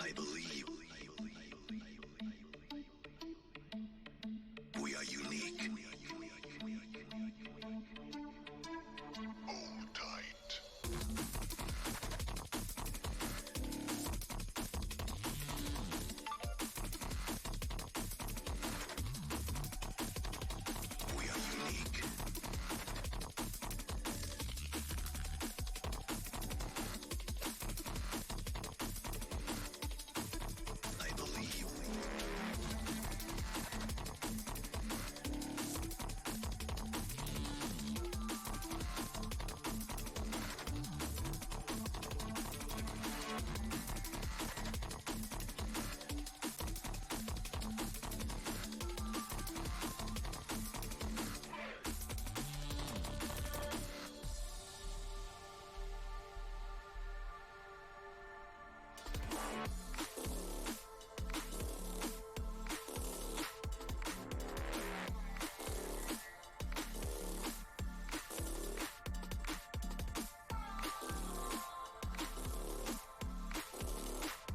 I believe we are unique. Hold tight. We are unique. I believe.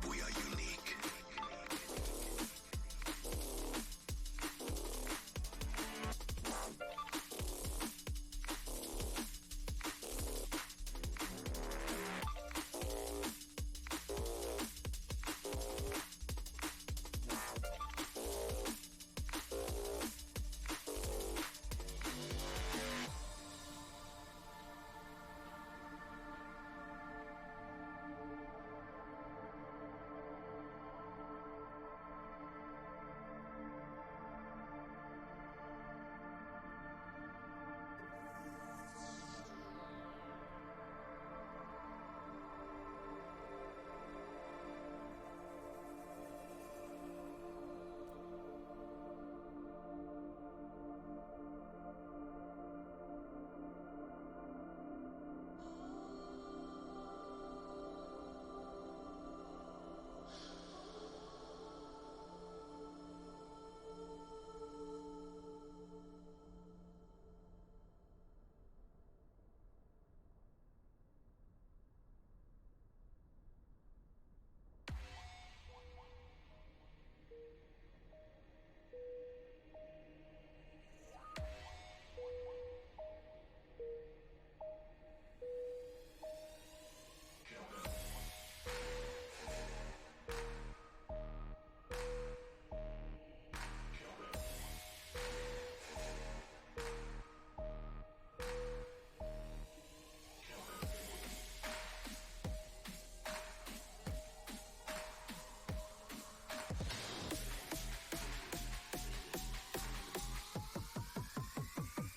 We are unique.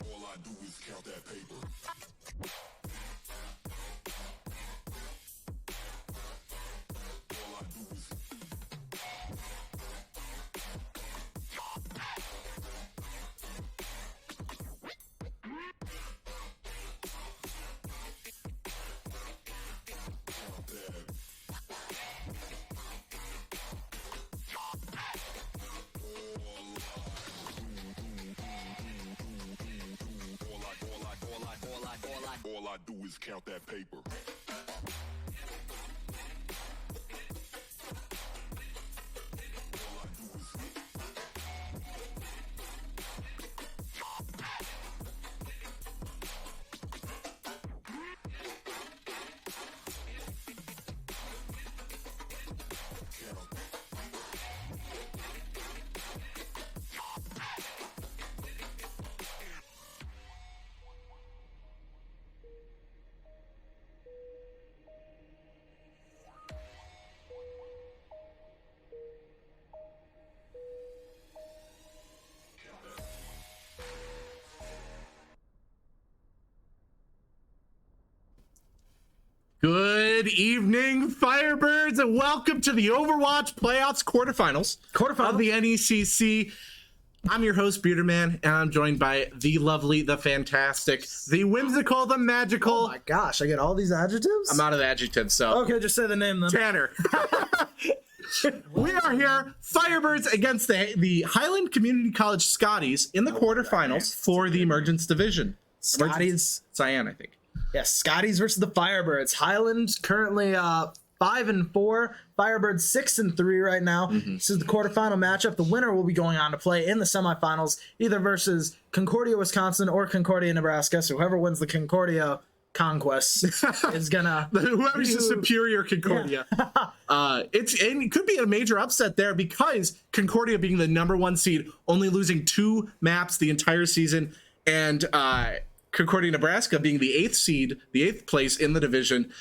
All I do is count that paper. All I do is count that. All I do is count that paper. All I do is count. Good evening, Firebirds, and welcome to the Overwatch Playoffs quarterfinals of the NECC. I'm your host, Bearderman, and I'm joined by the lovely, the fantastic, the whimsical, the magical. Oh my gosh, I get all these adjectives? I'm out of the adjectives, so. Okay, just say the name then. Tanner. We are here, Firebirds against the Highland Community College Scotties in the quarterfinals for the Emergence Division. Scotties. Cyan, I think. Yeah, Scotties versus the Firebirds. Highland currently 5-4. Firebirds 6-3 right now. This is the quarterfinal matchup. The winner will be going on to play in the semifinals, either versus Concordia, Wisconsin, or Concordia, Nebraska. So whoever wins the Concordia conquest is gonna whoever's the superior Concordia. It could be a major upset there because Concordia being the #1 seed, only losing 2 maps the entire season, and Concordia, Nebraska being the 8th seed, the 8th place in the division,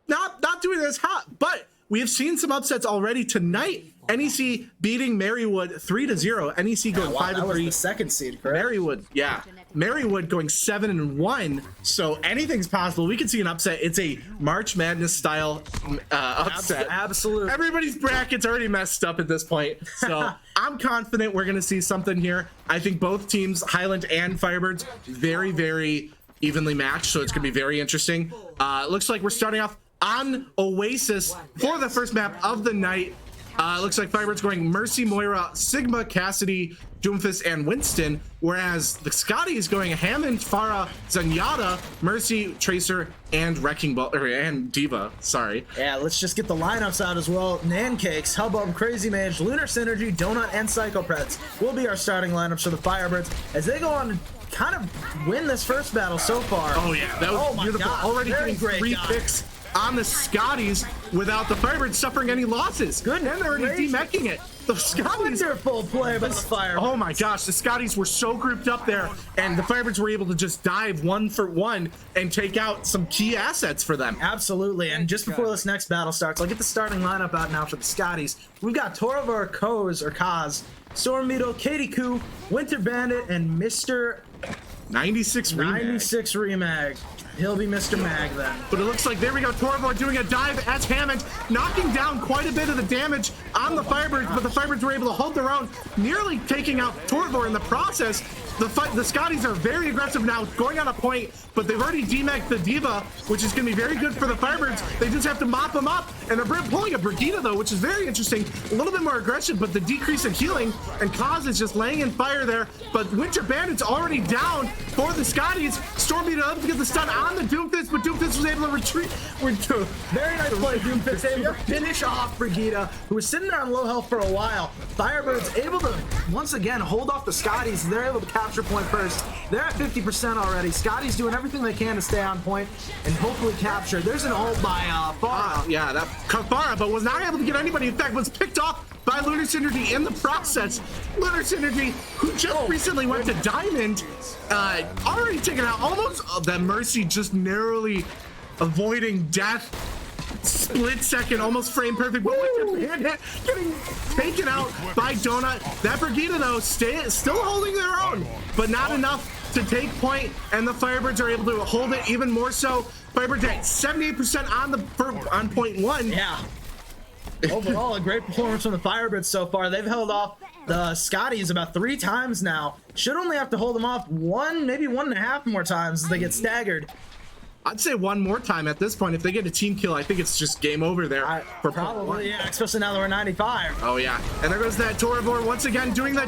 not doing as hot. But we have seen some upsets already tonight. NEC beating Marywood 3-0. NEC going 5-3. That was the 2nd seed, correct? Marywood going 7-1. So anything's possible. We can see an upset. It's a March Madness style upset. Absolutely. Everybody's bracket's already messed up at this point. So I'm confident we're going to see something here. I think both teams, Highland and Firebirds, very, very evenly matched. So it's going to be very interesting. Looks like we're starting off on Oasis for the first map of the night. Looks like Firebirds going Mercy, Moira, Sigma, Cassidy, Doomfist, and Winston, whereas the Scotties going Hammond, Farah, Zenyatta, Mercy, Tracer, and Wrecking Ball, and Diva. Sorry. Yeah, let's just get the lineups out as well. Nancakes, Hubbub, Crazy Mage, Lunar Synergy, Donut, and Psychopreds will be our starting lineups for the Firebirds as they go on to kind of win this first battle so far. Oh yeah, that was beautiful. God, already getting 3 picks on the Scotties without the Firebirds suffering any losses. Good. And they're already demecking it. The Scotties. Wonderful play by the Firebirds. Oh my gosh, the Scotties were so grouped up there, and the Firebirds were able to just dive 1 for 1 and take out some key assets for them. Absolutely, and just before this next battle starts, I'll get the starting lineup out now for the Scotties. We've got Torvar, Kaz, Storm Beetle, Katie Koo, Winter Bandit, and Mr. 96 Remag. He'll be Mr. Mag then. But it looks like, there we go, Torvar doing a dive as Hammond, knocking down quite a bit of the damage on the Firebirds, but the Firebirds were able to hold their own, nearly taking out Torvar in the process. The Scotties are very aggressive now, going on a point, but they've already demeched the Diva, which is going to be very good for the Firebirds. They just have to mop them up, and they're pulling a Brigitte, though, which is very interesting. A little bit more aggression, but the decrease in healing, and Kaz is just laying in fire there, but Winter Bandit's already down for the Scotties. Storm Beetle up to get the stun on the Doomfist, but Doomfist was able to retreat. Very nice play, Doomfist able to finish off Brigitte, who was sitting there on low health for a while. Firebirds able to, once again, hold off the Scotties. They're able to capture point first. They're at 50% already. Scotties doing everything they can to stay on point and hopefully capture. There's an ult by Farah. Yeah, that Farah, but was not able to get anybody. In fact, was picked off by Lunar Synergy in the process. Lunar Synergy, who just recently went to Diamond, already taken out almost that Mercy, just narrowly avoiding death. Split second, almost frame perfect, but getting taken out by Donut. That Brigitte, though, still holding their own, but not enough to take point, and the Firebirds are able to hold it even more so. Firebirds at 78% on point 1. Yeah. Overall, a great performance from the Firebirds so far. They've held off the Scotties about 3 times now. Should only have to hold them off 1, maybe 1.5 more times as they get staggered. I'd say 1 more time at this point. If they get a team kill, I think it's just game over there. Probably, yeah, especially now that we're 95. Oh, yeah. And there goes that Torvar once again doing the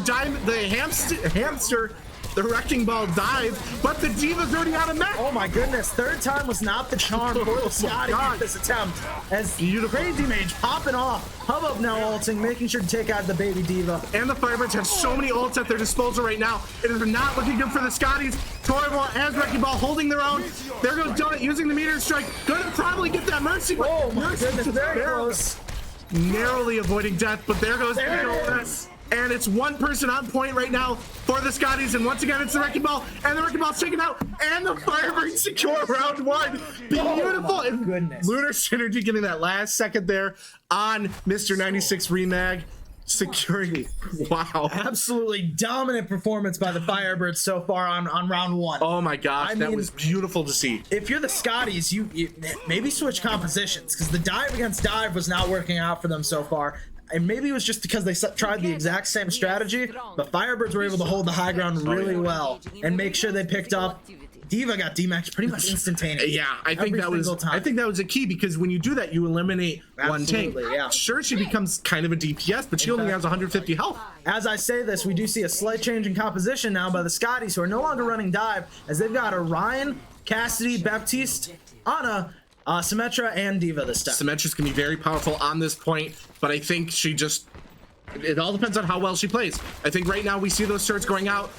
hamster, the Wrecking Ball dive, but the Diva's already out of mech. Oh my goodness, 3rd time was not the charm for the Scotty in this attempt. As Crazy Mage popping off, Hubbub now ulting, making sure to take out the baby Diva. And the Firebirds have so many ults at their disposal right now. It is not looking good for the Scotties. Torvar and Wrecking Ball holding their own. There goes Donut using the meteor strike. Gonna probably get that Mercy. Oh my goodness, very close. Narrowly avoiding death, but there goes the and it's 1 person on point right now for the Scotties, and once again it's the Wrecking Ball, and the Wrecking Ball's taken out, and the Firebirds secure round 1. Beautiful. Oh, goodness. Lunar Synergy getting that last second there on Mr. 96 Remag. Security. Wow. Absolutely dominant performance by the Firebirds so far on round 1. Oh my gosh, that was beautiful to see. If you're the Scotties, you maybe switch compositions, because the dive against dive was not working out for them so far. And maybe it was just because they tried the exact same strategy, but Firebirds were able to hold the high ground really well and make sure they picked up. Diva got D-Max pretty much instantaneously. Yeah, I think that was a key, because when you do that, you eliminate one tank. Yeah. Sure, she becomes kind of a DPS, but she only has 150 health. As I say this, we do see a slight change in composition now by the Scotties, who are no longer running dive, as they've got Orion, Cassidy, Baptiste, Anna, Symmetra and Diva this time. Symmetra's gonna be very powerful on this point, but I think she just, it all depends on how well she plays. I think right now we see those turrets going out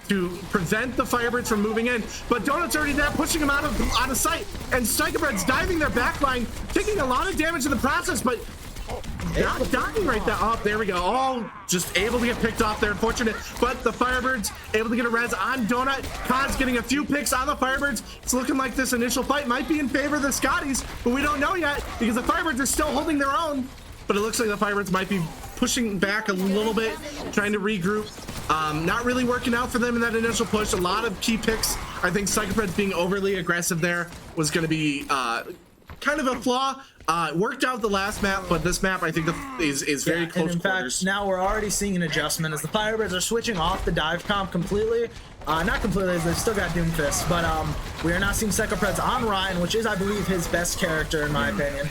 to prevent the Firebirds from moving in, but Donut's already there pushing them out of sight, and Psychobred's diving their backline, taking a lot of damage in the process, but not dying right there. Oh, there we go. All just able to get picked off there. Unfortunate, but the Firebirds able to get a res on Donut. Kaz getting a few picks on the Firebirds. It's looking like this initial fight might be in favor of the Scotties, but we don't know yet because the Firebirds are still holding their own. But it looks like the Firebirds might be pushing back a little bit, trying to regroup. Not really working out for them in that initial push. A lot of key picks. I think Psychopred's being overly aggressive there was going to be kind of a flaw. Worked out the last map, but this map I think is very close and in quarters. fact, now we're already seeing an adjustment as the Firebirds are switching off the dive comp completely. Not completely, as they've still got Doomfist, but we are not seeing Psychopreds on Ryan, which is, I believe, his best character in my opinion.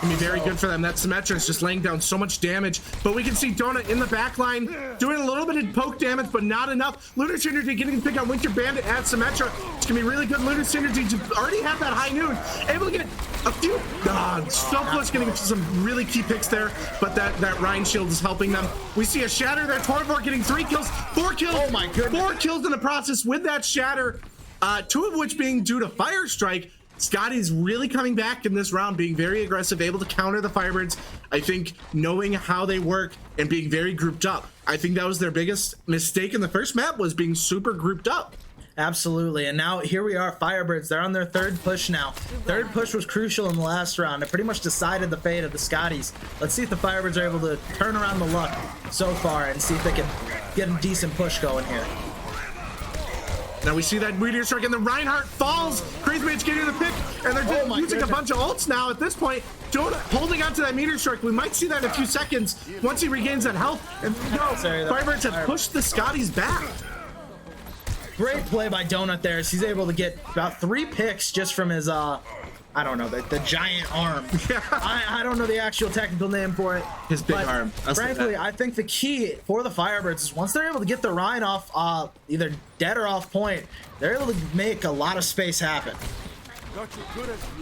Gonna be very good for them. That Symmetra is just laying down so much damage, but we can see Donut in the back line doing a little bit of poke damage, but not enough. Lunar Synergy getting the pick on Winter Bandit at Symmetra. It's gonna be really good. Lunar Synergy to already have that high noon, able to get a few, so close getting some really key picks there, but that Rhine shield is helping them. We see a Shatter there. Torvor getting 3 kills, 4 kills. Oh my goodness. 4 kills in the process with that Shatter, 2 of which being due to Fire Strike. Scotty's really coming back in this round, being very aggressive, able to counter the Firebirds. I think knowing how they work and being very grouped up. I think that was their biggest mistake in the first map, was being super grouped up. Absolutely, and now here we are, Firebirds. They're on their third push now. Third push was crucial in the last round. It pretty much decided the fate of the Scotties. Let's see if the Firebirds are able to turn around the luck so far and see if they can get a decent push going here. Now we see that Meteor Strike, and the Reinhardt falls. Crazy Mage getting the pick, and they're just using a bunch of ults now at this point. Donut holding on to that Meteor Strike. We might see that in a few seconds once he regains that health. And Firebirds have pushed the Scotties back. Great play by Donut there, as he's able to get about 3 picks just from his, I don't know, the giant arm. Yeah. I don't know the actual technical name for it. His big arm. Frankly, I think the key for the Firebirds is once they're able to get the Rhine off either dead or off point, they're able to make a lot of space happen.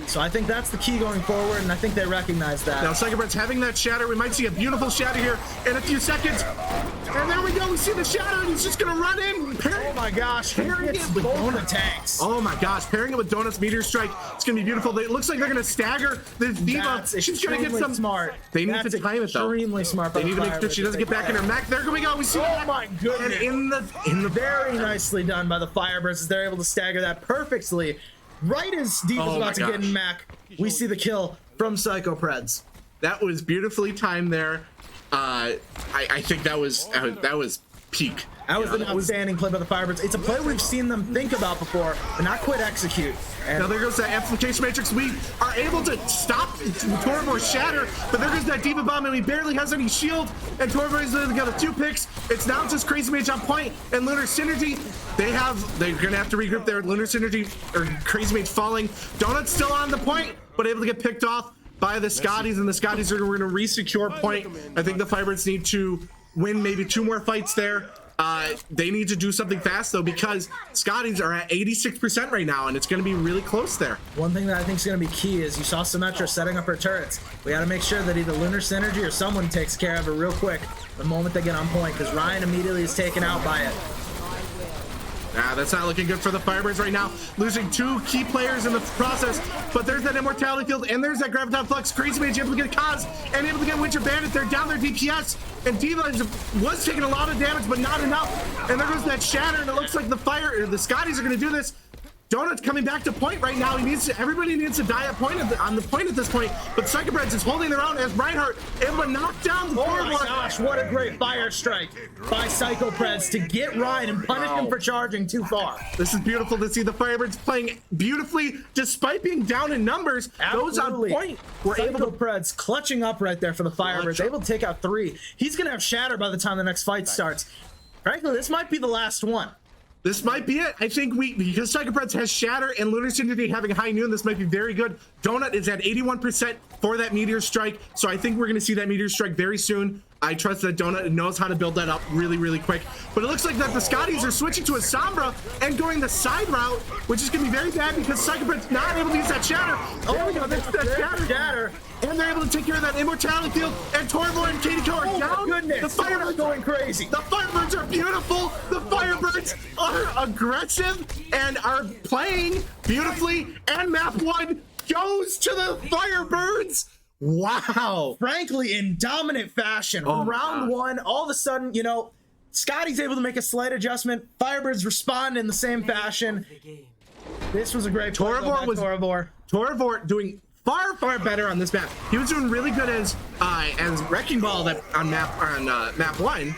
So I think that's the key going forward, and I think they recognize that. Now Psychopred's having that Shatter. We might see a beautiful Shatter here in a few seconds. And there we go. We see the Shatter, and he's just going to run in. Oh my gosh. Pairing it with Donut tanks. Oh my gosh. Pairing it with Donut's Meteor Strike. It's going to be beautiful. It looks like they're going to stagger the Diva. She's going to get some. Smart. They need to time it, though. Extremely smart. They need to make sure she doesn't get back in her mech. There we go. We see Oh my goodness. And in the very nicely done by the Firebirds as they're able to stagger that perfectly. Right as Diva's about to get in mech, we see the kill from Psychopreds. That was beautifully timed there. I think that was peak. That was an outstanding play by the Firebirds. It's a play we've seen them think about before, but not quite execute. And now there goes that Amplification Matrix. We are able to stop Torvor's Shatter, but there goes that Diva Bomb, and he barely has any shield, and Torvor is got a 2 picks. It's now just Crazy Mage on point, and Lunar Synergy, they're gonna have to regroup there. Lunar Synergy, or Crazy Mage falling. Donut's still on the point, but able to get picked off by the Scotties, and the Scotties are gonna re-secure point. I think the Firebirds need to win maybe 2 more fights there. They need to do something fast, though, because Scotties are at 86% right now, and it's going to be really close there. One thing that I think is going to be key is you saw Symmetra setting up her turrets. We got to make sure that either Lunar Synergy or someone takes care of it real quick the moment they get on point, because Ryan immediately is taken out by it. That's not looking good for the Firebirds right now. Losing 2 key players in the process, but there's that Immortality Field, and there's that Graviton Flux. Crazy Mage able to get Kaz, and able to get Winter Bandit. They're down their DPS, and Diva was taking a lot of damage, but not enough. And there goes that Shatter, and it looks like the Scotties are going to do this. Donut's coming back to point right now. Everybody needs to die at point on the point at this point. But Psychopreds is holding their own as Reinhardt able to knock down the Oh my gosh, what a great fire strike by Psychopreds to get Ryan and punish him for charging too far. This is beautiful to see the Firebirds playing beautifully despite being down in numbers. Those on point were able to. Psychopreds clutching up right there for the Firebirds, able to take out 3. He's gonna have Shatter by the time the next fight starts. Frankly, this might be the last one. This might be it. I think because Psychopreds has Shatter and Lunar Synergy having high noon, this might be very good. Donut is at 81% for that Meteor Strike, so I think we're going to see that Meteor Strike very soon. I trust that Donut knows how to build that up really, really quick. But it looks like that the Scotties are switching to a Sombra and going the side route, which is going to be very bad because Sucker Punch not able to use that Shatter. Oh, there we go. That's that Shatter. And they're able to take care of that Immortality Field. And Torvor and Katie Co are down. Goodness. The Firebirds are going crazy. The Firebirds are beautiful. The Firebirds are aggressive and are playing beautifully. And map 1 goes to the Firebirds. Wow. Frankly, in dominant fashion. Oh, Round 1, all of a sudden, you know, Scotty's able to make a slight adjustment. Firebirds respond in the same fashion. This was a great play by Torvor doing far, far better on this map. He was doing really good as Wrecking Ball that on map 1,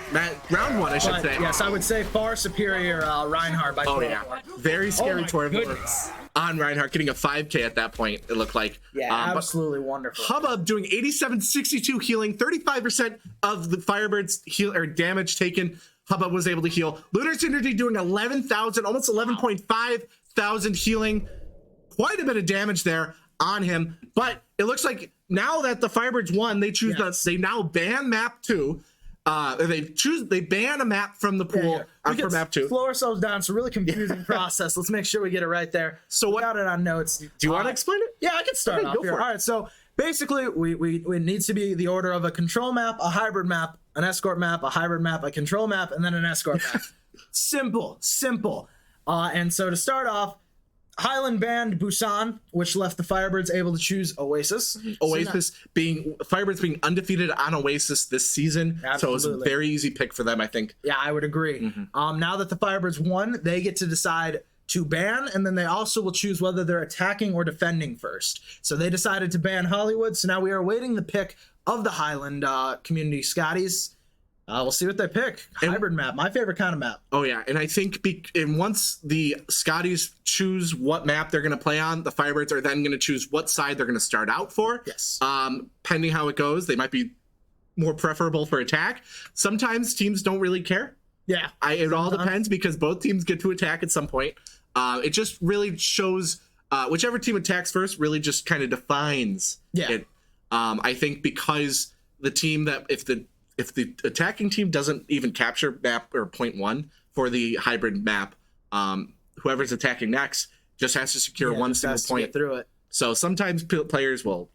round 1, I should say. Yes, I would say far superior Reinhardt by Torvor. Yeah. Very scary Torvor. Goodness. On Reinhardt getting a 5K at that point, it looked like. Yeah, absolutely wonderful. Hubbub doing 87-62 healing, 35% of the Firebirds heal or damage taken. Hubbub was able to heal. Lunar Synergy doing 11,000, almost 11.5 thousand healing. Quite a bit of damage there on him. But it looks like now that the Firebirds won, they choose they now ban map 2. They ban a map from the pool for map 2. Slow ourselves down. It's a really confusing process. Let's make sure we get it right there. So what? Got it on notes. Do you want to explain it? Yeah, I can start off here. All right. So basically, it needs to be the order of a control map, a hybrid map, an escort map, a hybrid map, a control map, and then an escort map. Simple. And so to start off, Highland banned Busan, which left the Firebirds able to choose Oasis. Firebirds being undefeated on Oasis this season. Absolutely. So it was a very easy pick for them, I think. Yeah, I would agree. Now that the Firebirds won, they get to decide to ban, and then they also will choose whether they're attacking or defending first. So they decided to ban Hollywood, so now we are awaiting the pick of the Highland community Scotties. We'll see what they pick. Hybrid map, my favorite kind of map. Oh yeah, and I think once the Scotties choose what map they're going to play on, the Firebirds are then going to choose what side they're going to start out for. Yes. Pending how it goes, they might be more preferable for attack. Sometimes teams don't really care. Yeah. It all depends because both teams get to attack at some point. It just really shows whichever team attacks first really just kind of defines it. I think because the team that if the attacking team doesn't even capture map or point 1 for the hybrid map, whoever's attacking next just has to secure one single point through it. So sometimes players will,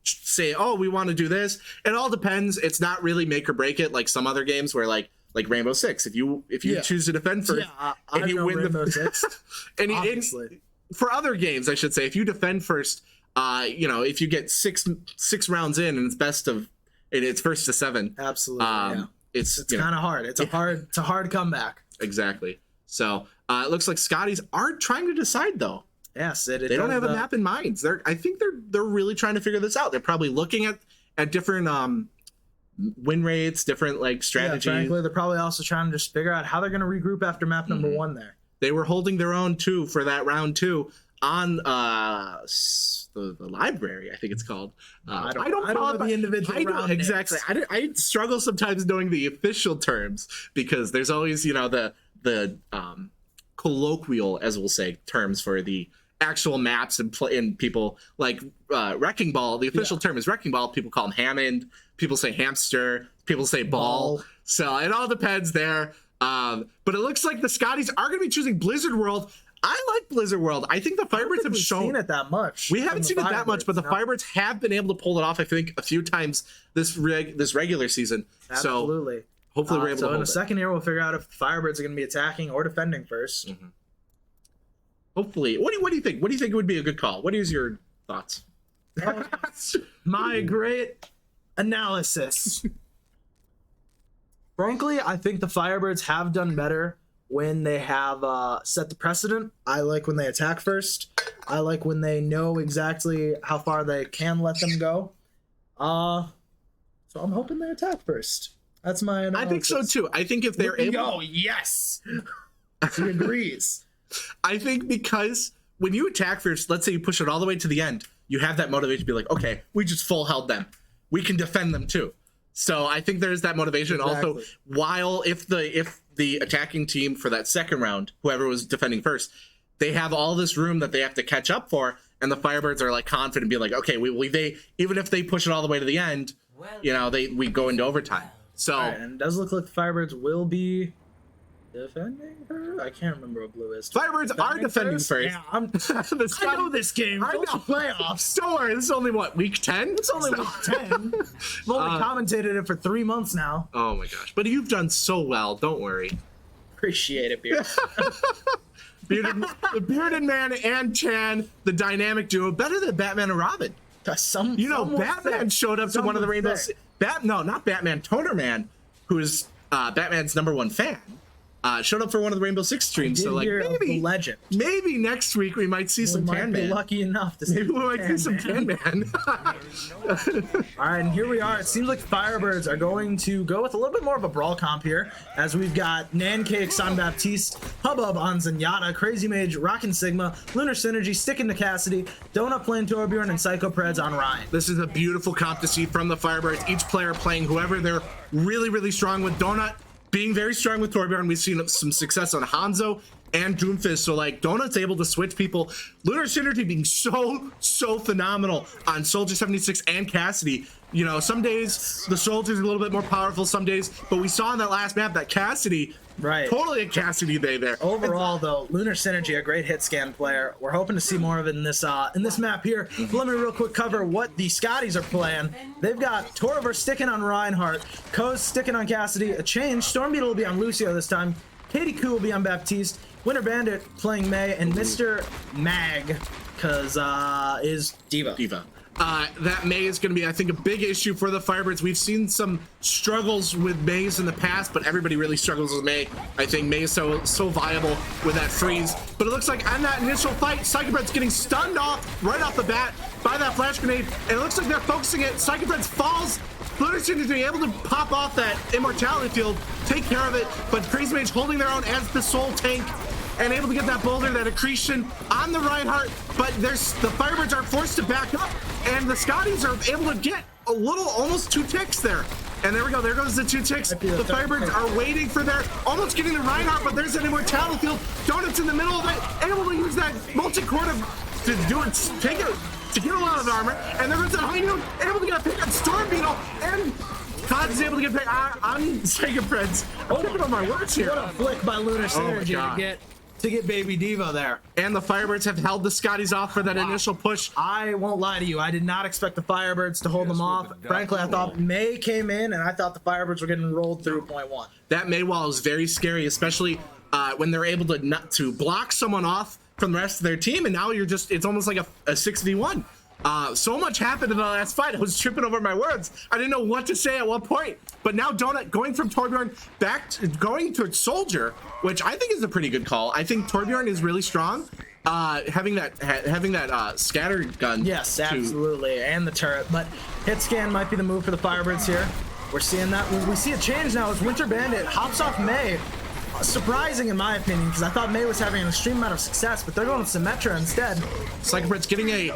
say, "Oh, we want to do this." It all depends. It's not really make or break it like some other games where like Rainbow Six. If you choose to defend first and you win Rainbow Six, for other games, I should say, if you defend first, if you get six rounds in and it's best of. It's first to 7. Absolutely. It's kind of hard. It's a hard comeback. Exactly. So it looks like Scotties are trying to decide though. Yes, they don't have a map in mind. I think they're really trying to figure this out. They're probably looking at different win rates, different strategies. Yeah, frankly, they're probably also trying to just figure out how they're going to regroup after map number 1 there. They were holding their own too for that round 2 on the library, I think it's called. I don't know the individual round exactly. I struggle sometimes knowing the official terms because there's always the colloquial, as we'll say, terms for the actual maps and people like Wrecking Ball. The official term is Wrecking Ball. People call them Hammond. People say hamster. People say ball. So it all depends there. But it looks like the Scotties are going to be choosing Blizzard World. I like Blizzard World. I think the Firebirds have shown seen it that much. We haven't seen it that much, but the Firebirds have been able to pull it off. I think a few times this regular season. Absolutely. So hopefully we're able to hold in a second here, we'll figure out if the Firebirds are going to be attacking or defending first. Hopefully. What do you think? What do you think would be a good call? What is your thoughts? My great analysis. Frankly, I think the Firebirds have done better when they have set the precedent. I like when they attack first. I like when they know exactly how far they can let them go. So I'm hoping they attack first. That's my analysis. I think so too. I think if they're able... Oh, yes! He agrees. I think because when you attack first, let's say you push it all the way to the end, you have that motivation to be like, okay, we just full held them. We can defend them too. So I think there's that motivation. Exactly. Also, while if the attacking team for that second round, whoever was defending first, they have all this room that they have to catch up for, and the Firebirds are like confident, being like, okay, they even if they push it all the way to the end, you know, we go into overtime. So All right, and it does look like the Firebirds will be defending her. I can't remember what blue is. Firebirds are defending first. Yeah, I know this game. I know. Playoffs. Don't worry, this is only what, week 10? It's only week 10. I've only commentated it for 3 months now. Oh my gosh. But you've done so well, don't worry. Appreciate it, Beard. The bearded man and Chan, the dynamic duo, better than Batman and Robin. Batman showed up to one of the Rainbow Six. Not Batman, Toner Man, who is Batman's #1 fan. Showed up for one of the Rainbow Six streams. So like maybe next week we might see some Tan Man. Lucky enough to see. Maybe we might see some Tan Man. All right, and here we are. It seems like Firebirds are going to go with a little bit more of a brawl comp here, as we've got NECC on Baptiste, Hubbub on Zenyatta, Crazy Mage, Rockin' Sigma, Lunar Synergy sticking to Cassidy, Donut playing Torbjorn, and Psycho Preds on Ryan. This is a beautiful comp to see from the Firebirds. Each player playing whoever they're really, really strong with. Donut being very strong with Torbjorn. We've seen some success on Hanzo and Doomfist. So like Donut's able to switch people. Lunar Synergy being so phenomenal on Soldier 76 and Cassidy. You know, some days the Soldier's a little bit more powerful, some days, but we saw in that last map that Cassidy, totally a Cassidy day there. Overall, though, Lunar Synergy, a great hit scan player. We're hoping to see more of it in this map here. But let me real quick cover what the Scotties are playing. They've got Torver sticking on Reinhardt, Koz sticking on Cassidy, a change. Stormbeetle will be on Lucio this time. Katie Koo will be on Baptiste. Winter Bandit playing Mei, and Mr. Mag, is Diva. That Mei is going to be, I think, a big issue for the Firebirds. We've seen some struggles with Mei's in the past, but everybody really struggles with Mei. I think Mei is so viable with that freeze. But it looks like on that initial fight, Psychobred's getting stunned off right off the bat by that flash grenade, and it looks like they're focusing it. Psychobred falls. Lunar Synergy able to pop off that immortality field, take care of it, but Crazy Mage holding their own as the soul tank, and able to get that boulder, that accretion on the Reinhardt, but the Firebirds are forced to back up, and the Scotties are able to get a little, almost 2 ticks there. And there we go, there goes the 2 ticks. The Firebirds are waiting for their, almost getting the Reinhardt, but there's an immortality field. Donuts in the middle of it, able to use that multi-cord to do it, take it, to get a lot of armor, and there goes that High Noon, able to get a pick on Stormbeetle, and Todd is able to get pick on Sega Friends. I'm picking on my words here. What a flick by Lunar Synergy to get Baby Diva there. And the Firebirds have held the Scotties off for that initial push. I won't lie to you. I did not expect the Firebirds to hold them off. Frankly, I thought Mei came in, and I thought the Firebirds were getting rolled through point 1. That Mei wall is very scary, especially when they're able to block someone off from the rest of their team, and now it's almost like a 6v1. So much happened in the last fight. I was tripping over my words. I didn't know what to say at what point. But now Donut going from Torbjorn going to Soldier, which I think is a pretty good call. I think Torbjorn is really strong. Having that scatter gun. Yes, absolutely, and the turret. But hit scan might be the move for the Firebirds here. We're seeing that. We see a change now as Winter Bandit hops off Mei. Surprising in my opinion, because I thought Mei was having an extreme amount of success, but they're going with Symmetra instead. Psychobred's getting a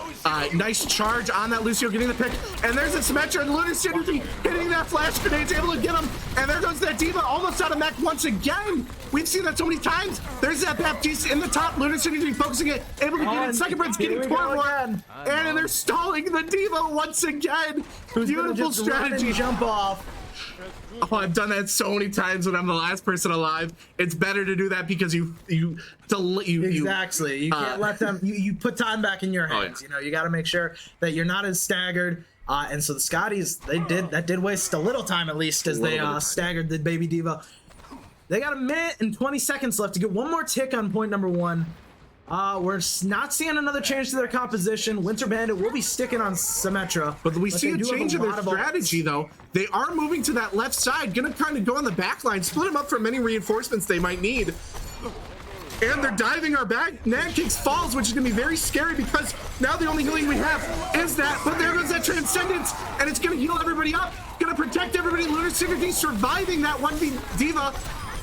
nice charge on that Lucio, getting the pick, and there's a Symmetra, and Lunar Synergy hitting that flash grenade, able to get him, and there goes that Diva, almost out of mech once again. We've seen that so many times. There's that Baptiste in the top, Lunar Synergy focusing it, able to get it. Psychobred's getting Torvor, and they're stalling the Diva once again. Beautiful strategy. Jump off. Oh, I've done that so many times when I'm the last person alive. It's better to do that because you exactly. You can't let them. You put time back in your hands. Oh, yeah. You know, you got to make sure that you're not as staggered. And so the Scotties, that did waste a little time at least as they staggered the Baby Diva. They got 1 minute and 20 seconds left to get one more tick on point number 1. We're not seeing another change to their composition. Winter Bandit will be sticking on Symmetra. But we see a change in their strategy, though. They are moving to that left side, gonna kind of go on the back line, split them up for many reinforcements they might need. And they're diving our back. NECC falls, which is gonna be very scary because now the only healing we have is that. But there goes that Transcendence, and it's gonna heal everybody up, gonna protect everybody. Lunar Synergy surviving that 1v Diva.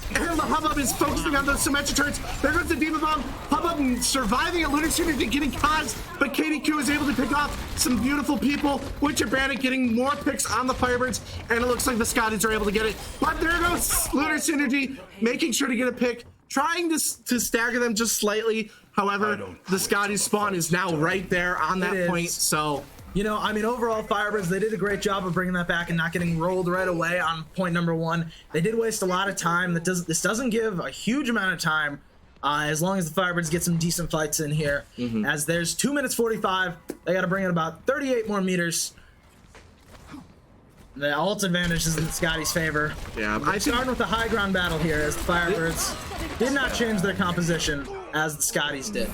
And the Hubbub is focusing on those Symmetra turrets. There goes the Diva Bomb. Hubbub surviving at Lunar Synergy, getting caused, but KDQ is able to pick off some beautiful people. Winter Bandit getting more picks on the Firebirds, and it looks like the Scotties are able to get it. But there goes Lunar Synergy, making sure to get a pick, trying to stagger them just slightly. However, the Scotties spawn is now right there on that point, so You know, I mean, overall, Firebirds, they did a great job of bringing that back and not getting rolled right away on point number 1. They did waste a lot of time. This doesn't give a huge amount of time as long as the Firebirds get some decent fights in here. As there's 2 minutes 45, they got to bring in about 38 more meters. The ult advantage is in Scotty's favor. Yeah, I started with a high ground battle here as the Firebirds did not change their composition as the Scotties did.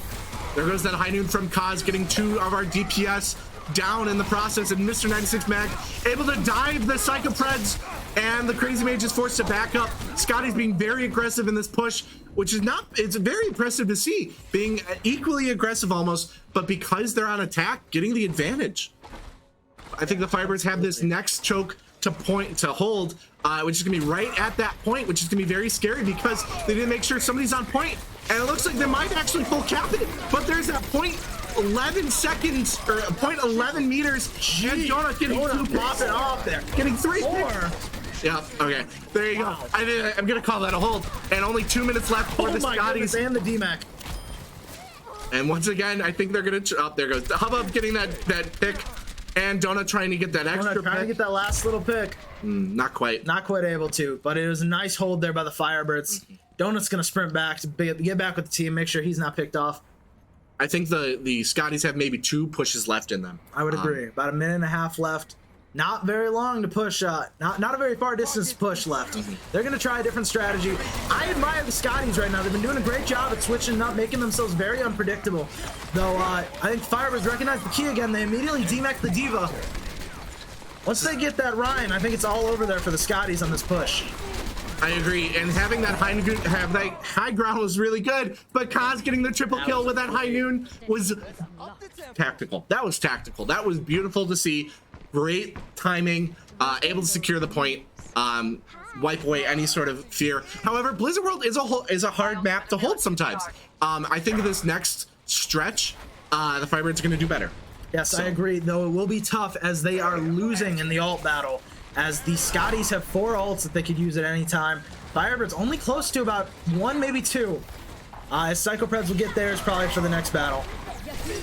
There goes that high noon from Kaz, getting 2 of our DPS down in the process, and Mr. 96 Mag able to dive the Psycho Preds, and the Crazy Mage is forced to back up. Scotty's being very aggressive in this push, which is it's very impressive to see, being equally aggressive almost, but because they're on attack, getting the advantage. I think the Firebirds have this next choke to hold, which is gonna be right at that point, which is gonna be very scary because they didn't make sure somebody's on point, and it looks like they might actually full cap it, but there's that 0.11 seconds or 0.11 meters. And Donut getting 2 popping off there, getting 3 more. Yeah, okay, there you go. I'm gonna call that a hold, and only 2 minutes left for the Scotties and the DMAC. And once again, I think they're gonna there goes Hubbub getting that pick. And Donut trying to get that extra pick. Trying to get that last little pick. Not quite. Not quite able to, but it was a nice hold there by the Firebirds. Donut's going to sprint back to get back with the team, make sure he's not picked off. I think the Scotties have maybe 2 pushes left in them. I would agree. About a minute and a half left. Not very long to push, not a very far distance push left. They're going to try a different strategy. I admire the Scotties right now. They've been doing a great job at switching up, making themselves very unpredictable. Though I think Firebirds recognize the key again. They immediately DMAC the Diva. Once they get that Ryan, I think it's all over there for the Scotties on this push. I agree, and having that high ground was really good, but Kaz getting the triple kill with that high noon was tactical. That was tactical. That was beautiful to see. Great timing, able to secure the point, wipe away any sort of fear. However, Blizzard World is a hard map to hold sometimes. I think this next stretch, the Firebirds are going to do better. Yes, I agree, though it will be tough as they are losing in the ult battle, as the Scotties have 4 ults that they could use at any time. Firebirds only close to about 1, maybe 2. As Psycho Preds will get theirs probably for the next battle.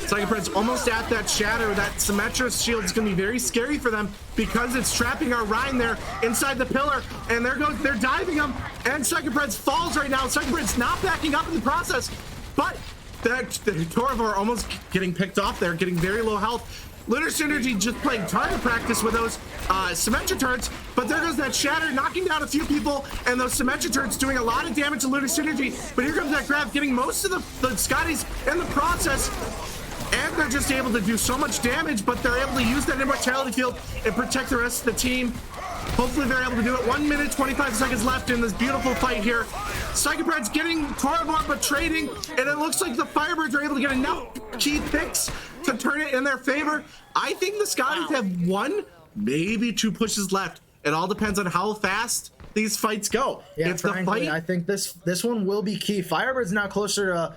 Psycho Preds almost at that shatter. That Symmetra's shield is going to be very scary for them because it's trapping our Rhine there inside the pillar, and they're diving him, and Psycho Preds falls right now. Psycho Preds not backing up in the process, but the Torvor almost getting picked off there, getting very low health. Lunar Synergy just playing target practice with those Symmetra turrets, but there goes that shatter, knocking down a few people, and those Symmetra turrets doing a lot of damage to Lunar Synergy, but here comes that grab, getting most of the Scotties in the process, and they're just able to do so much damage, but they're able to use that Immortality Field and protect the rest of the team. Hopefully they're able to do it. 1 minute, 25 seconds left in this beautiful fight here. Psycho Preds getting Torvor, but trading, and it looks like the Firebirds are able to get enough key picks to turn it in their favor. I think the Scotties have 1, maybe 2 pushes left. It all depends on how fast these fights go. Yeah, if frankly, the fight, I think this one will be key. Firebirds now closer to,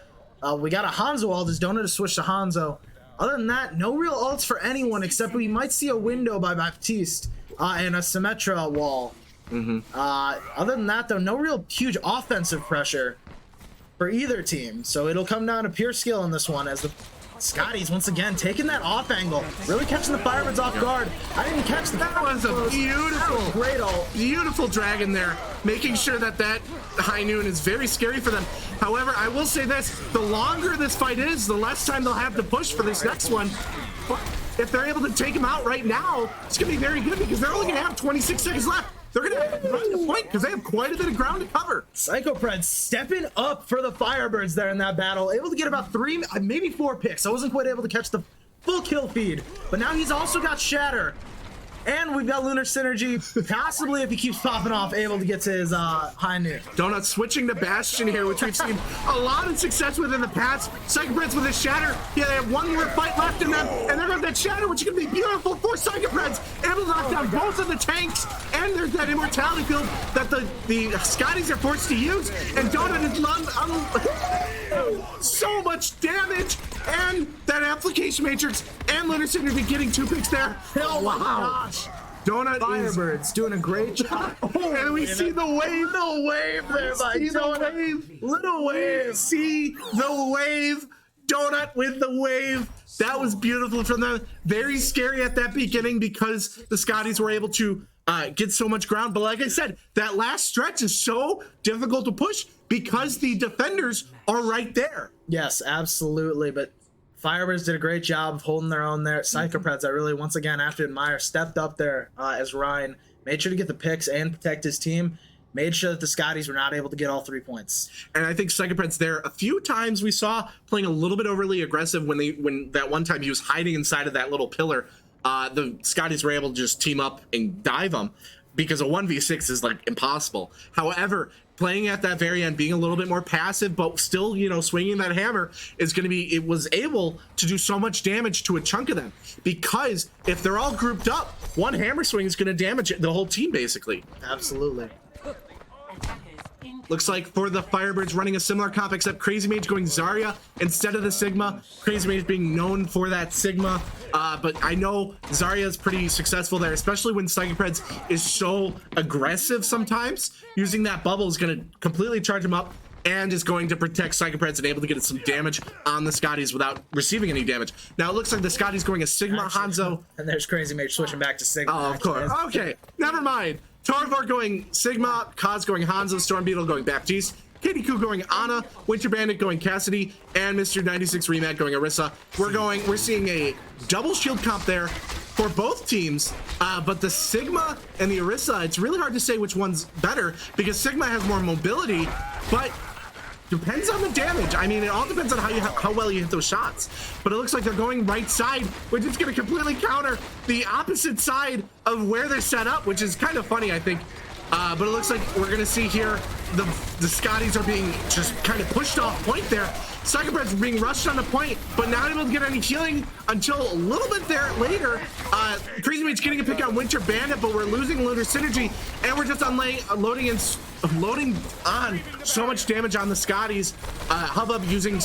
we got a Hanzo ult as Donut to switch to Hanzo. Other than that, no real ults for anyone except we might see a window by Baptiste and a Symmetra wall. Other than that, though, no real huge offensive pressure for either team. So it'll come down to pure skill in this one as the Scotties once again taking that off angle, really catching the Firebirds off guard. I didn't catch that. That was a beautiful, great ult. Beautiful dragon there, making sure that high noon is very scary for them. However, I will say this: the longer this fight is, the less time they'll have to push for this next one. But if they're able to take him out right now, it's going to be very good because they're only going to have 26 seconds left. They're going to have to run the point because they have quite a bit of ground to cover. Psycho Preds stepping up for the Firebirds there in that battle, able to get about 3, maybe 4 picks. I wasn't quite able to catch the full kill feed, but now he's also got Shatter. And we've got Lunar Synergy, possibly if he keeps popping off, able to get to his high noon. Donut switching to Bastion here, which we've seen a lot of success with in the past. Psycho Preds with his Shatter. Yeah, they have 1 more fight left in them, and they're going to have that Shatter, which is going to be beautiful for Psycho Preds. Able to knock down both of the tanks, and there's that Immortality Field that the Scotties are forced to use, and Donut is so much damage, and that Application Matrix and Lunar Synergy getting 2 picks there. Oh my gosh. Donut Firebirds doing a great job. And we see the wave. Little wave there by Donut. Little wave. See the wave Donut with the wave. That was beautiful from them. Very scary at that beginning because the Scotties were able to get so much ground. But like I said, that last stretch is so difficult to push because the defenders are right there. Yes, absolutely. But Firebirds did a great job of holding their own there. Psychopaths, I really, once again, have to admire, stepped up there as Ryan made sure to get the picks and protect his team. Made sure that the Scotties were not able to get all 3 points. And I think Psychopaths there, a few times we saw playing a little bit overly aggressive when that one time he was hiding inside of that little pillar. The Scotties were able to just team up and dive him because a 1v6 is like impossible. However, playing at that very end, being a little bit more passive, but still, you know, swinging that hammer is going to be, it was able to do so much damage to a chunk of them because if they're all grouped up, one hammer swing is going to damage the whole team basically. Absolutely. Looks like for the Firebirds running a similar comp, except Crazy Mage going Zarya instead of the Sigma. Crazy Mage being known for that Sigma. But I know Zarya is pretty successful there, especially when Psychopaths is so aggressive sometimes. Using that bubble is going to completely charge him up and is going to protect Psychopaths and able to get some damage on the Scotties without receiving any damage. Now it looks like the Scotties going a Sigma, Hanzo. And there's Crazy Mage switching back to Sigma. Oh, of course. Okay, never mind. Torvor going Sigma, Kaz going Hanzo, Storm Beetle going Baptiste, Katie Koo going Ana, Winter Bandit going Cassidy, and Mr. 96 Remat going Orisa. We're seeing a double shield comp there for both teams, but the Sigma and the Orisa, it's really hard to say which one's better because Sigma has more mobility, but depends on the damage. I mean, it all depends on how well you hit those shots. But it looks like they're going right side, which is going to completely counter the opposite side of where they're set up, which is kind of funny, I think. But it looks like we're going to see here the Scotties are being just kind of pushed off point there. Psychopaths being rushed on the point, but not able to get any healing until a little bit there later. Crazy Mage getting a pick on Winter Bandit, but we're losing Lunar Synergy, and we're just loading on so much damage on the Scotties. Hubbub using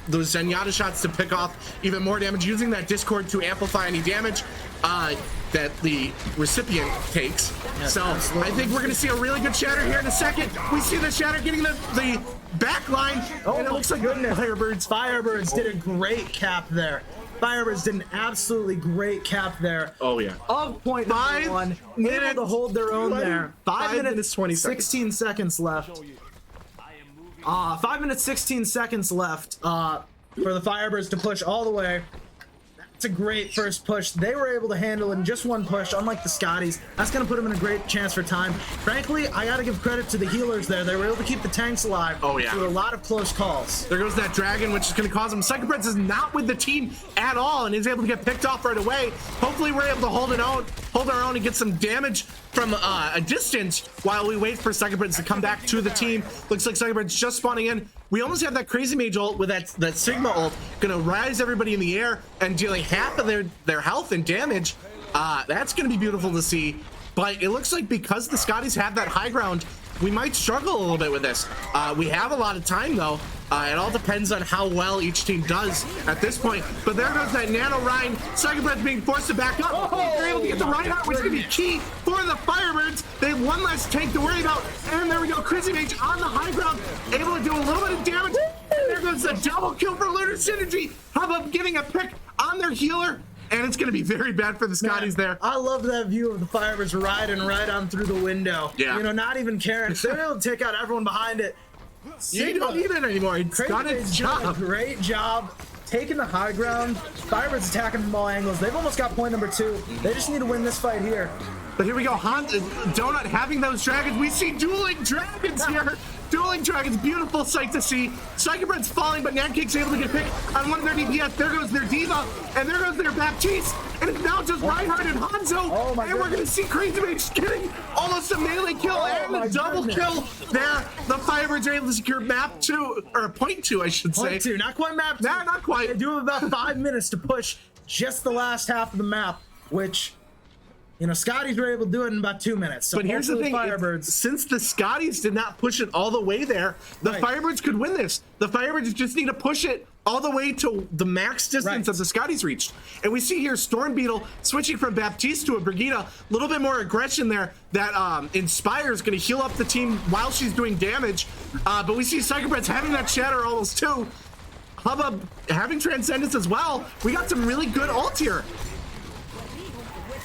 those Zenyatta shots to pick off even more damage, using that Discord to amplify any damage that the recipient takes. Yes, so absolutely. I think we're going to see a really good Shatter here in a second. We see the Shatter getting the back line, and it looks like goodness. Firebirds did a great cap there. Firebirds did an absolutely great cap there. Oh yeah. Of point number 1, able to hold their own there. 5 minutes 20 16 seconds left. 5 minutes 16 seconds left for the Firebirds to push all the way. It's a great first push. They were able to handle it in just one push, unlike the Scotties. That's going to put them in a great chance for time. Frankly, I got to give credit to the healers there. They were able to keep the tanks alive through a lot of close calls. There goes that dragon, which is going to cause him. Psychopaths is not with the team at all and is able to get picked off right away. Hopefully we're able to hold our own and get some damage from a distance while we wait for Psychopaths to come back to the team. Looks like Psychopaths just spawning in. We almost have that Crazy Mage ult with that Sigma ult, gonna rise everybody in the air and dealing half of their health and damage. That's gonna be beautiful to see. But it looks like because the Scotties have that high ground, we might struggle a little bit with this. We have a lot of time though. It all depends on how well each team does at this point. But there goes that Nano Rhine. Psychopath being forced to back up. They're able to get the Reinhardt, which is going to be key for the Firebirds. They have one less tank to worry about. And there we go. Crazy Mage on the high ground, able to do a little bit of damage. And there goes the double kill for Lunar Synergy. How about getting a pick on their healer? And it's going to be very bad for the Scotties there. I love that view of the Firebirds riding right on through the window. Yeah. You know, not even caring. They're able to take out everyone behind it. You don't need it anymore. It's done its Doing a job. great job taking the high ground. Firebirds attacking from all angles. They've almost got point number 2. They just need to win this fight here. But here we go. Donut having those dragons. We see dueling dragons here. Dueling dragons. Beautiful sight to see. Psychopaths falling, but NECC's able to get picked on one of their DPS. There goes their Diva, and there goes their Baptiste. And it's now just Reinhardt and Hanzo. And we're going to see Crazy Mage getting almost a melee kill and a double kill there. The Firebirds are able to secure map 2, or point 2, I should say. Point 2, not quite map 2. Nah, not quite. They do have about 5 minutes to push just the last half of the map, which, you know, Scotties were able to do it in about 2 minutes. So but here's the thing, Firebirds, since the Scotties did not push it all the way there, the Firebirds could win this. The Firebirds just need to push it all the way to the max distance that the Scotties reached. And we see here Storm Beetle switching from Baptiste to a Brigitte. A little bit more aggression there that Inspire is going to heal up the team while she's doing damage. But we see Psychopaths having that Shatter almost too. Hubba having Transcendence as well. We got some really good ult here.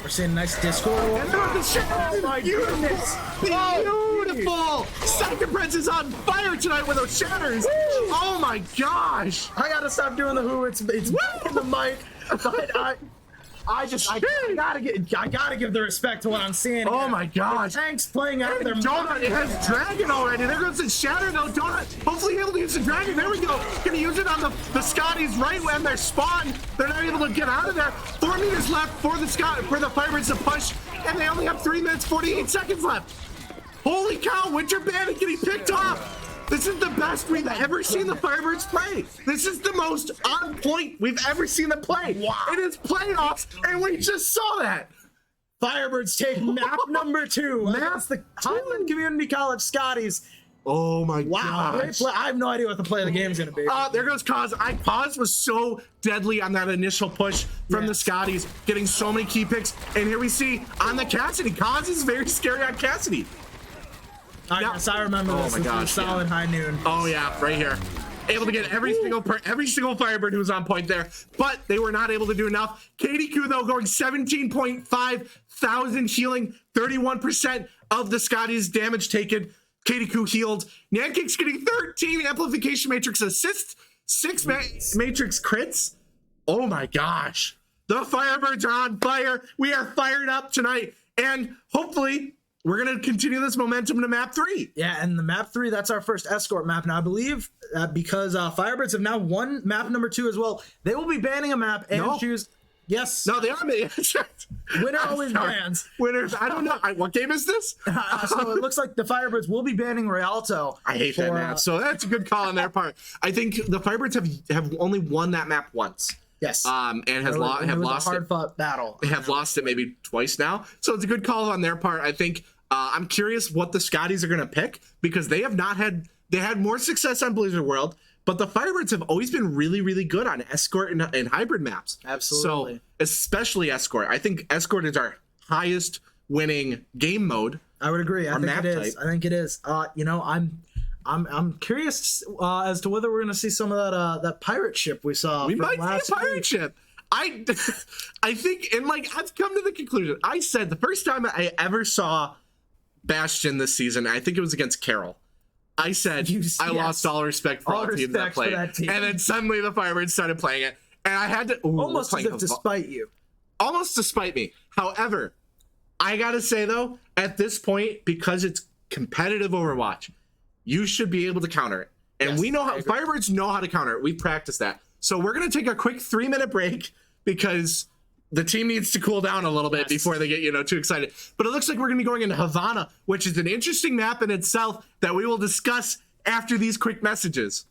We're seeing a nice Discord. And they're on the ship. Oh my goodness. Beautiful. Second Prince is on fire tonight with those shatters. Oh my gosh. I gotta stop doing the who. It's back in the mic. But I gotta give the respect to what I'm seeing. Oh here. my gosh. The tanks playing out their Donut, it has Dragon already. There goes the Shatter though. Donut, hopefully able to use the Dragon. There we go. Gonna use it on the Scotties right when they're spawned. They're not able to get out of there. 4 minutes left for the Firebirds to push, and they only have 3 minutes, 48 seconds left. Holy cow, Winter Bandit getting picked off. This is the best we've ever seen the Firebirds play. This is the most on point we've ever seen them play. Wow. It is playoffs, and we just saw that. Firebirds take map number 2. That's the Highland Community College Scotties. Oh my gosh. gosh. I have no idea what the play of the game is going to be. There goes Kaz. Kaz was so deadly on that initial push from the Scotties, getting so many key picks. And here we see on the Cassidy. Kaz is very scary on Cassidy. Yes, I remember this. Oh my gosh, This is solid high noon. Oh yeah, right here. Able to get every single Firebird who was on point there, but they were not able to do enough. KDQ though going 17.5 thousand healing, 31% of the Scotties damage taken. KDQ healed. NECC's getting 13 amplification matrix assists, 6 matrix crits. Oh my gosh. The Firebirds are on fire. We are fired up tonight, and hopefully we're going to continue this momentum to map 3. Yeah, and the map 3, that's our first escort map. Now, I believe because Firebirds have now won map number 2 as well, they will be banning a map and choose. Yes. No, they are. Winner always bans. Winners. I don't know. What game is this? So it looks like the Firebirds will be banning Rialto. I hate that map. So that's a good call on their part. I think the Firebirds have only won that map once. Yes. And have lost a hard-fought battle. They have lost it maybe twice now. So it's a good call on their part. I think I'm curious what the Scotties are going to pick, because they had more success on Blizzard World, but the Firebirds have always been really, really good on Escort and hybrid maps. Absolutely. So especially Escort. I think Escort is our highest winning game mode. I would agree. I think it is. I'm curious as to whether we're going to see some of that pirate ship we saw. We might see a pirate ship. I think, and I've come to the conclusion. I said the first time I ever saw Bastion this season, I think it was against Carroll. I said I lost all respect for all teams that played, and then suddenly the Firebirds started playing it, and I had to almost as if to spite you, almost to spite me. However, I gotta say though, at this point, because it's competitive Overwatch, you should be able to counter it, and we know how Firebirds know how to counter it. We practice that, so we're gonna take a quick 3-minute break because the team needs to cool down a little bit before they get, too excited. But it looks like we're going to be going into Havana, which is an interesting map in itself that we will discuss after these quick messages.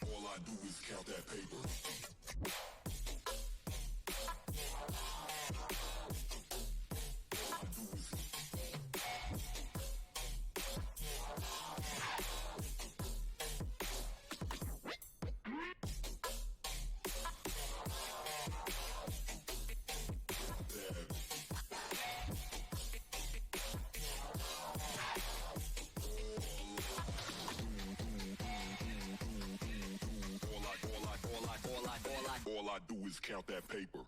All I do is count that paper. All I do is count that paper.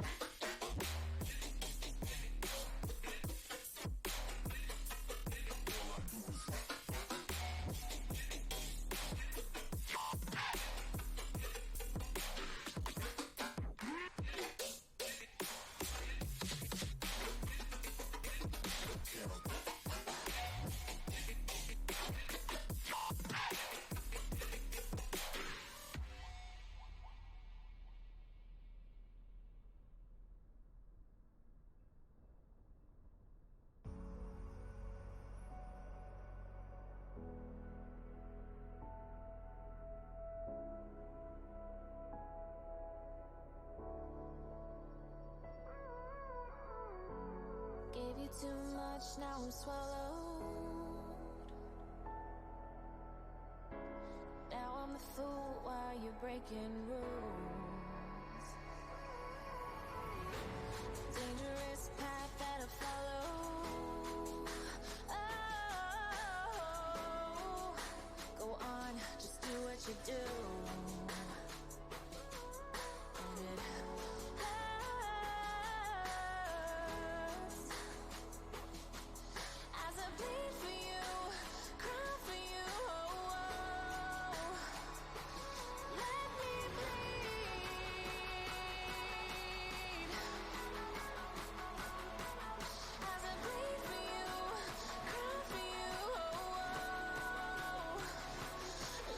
too much, now I'm swallowed. Now I'm the fool while you're breaking rules. Dangerous path that I follow. Oh, go on, just do what you do. And it hurts as I bleed for you, cry for you. Let me bleed as I bleed for you, cry for you.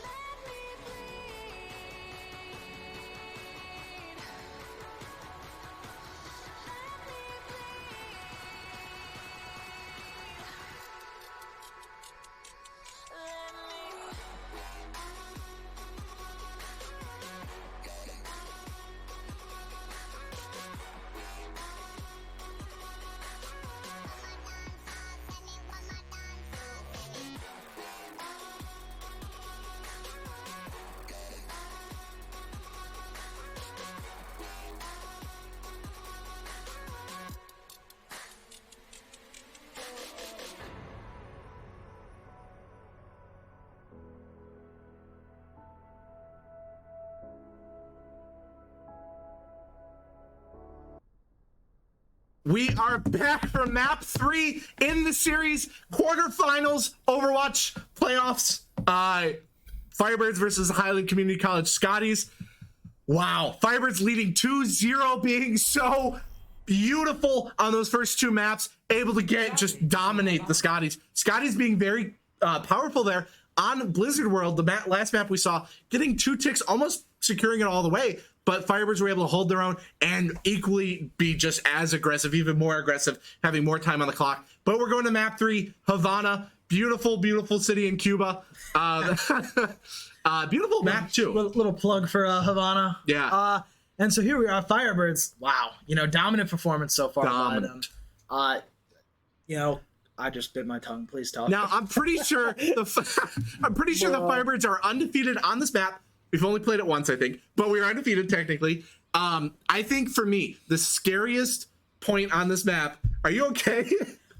Let me bleed. We are back for map 3 in the series quarterfinals Overwatch playoffs. Firebirds versus Highland Community College Scotties. Wow, Firebirds leading 2-0, being so beautiful on those first two maps, able to just dominate the Scotties. Scotties being very powerful there on Blizzard World, the last map we saw, getting 2 ticks, almost securing it all the way. But Firebirds were able to hold their own and equally be just as aggressive, even more aggressive, having more time on the clock. But we're going to map 3, Havana. Beautiful, beautiful city in Cuba. Beautiful map, too. Little plug for Havana. Yeah. And so here we are, Firebirds. Wow. Dominant performance so far by them. I just bit my tongue. Please talk. Now, I'm pretty sure the Firebirds are undefeated on this map. We've only played it once, I think, but we are undefeated technically. I think for me, the scariest point on this map. Are you okay?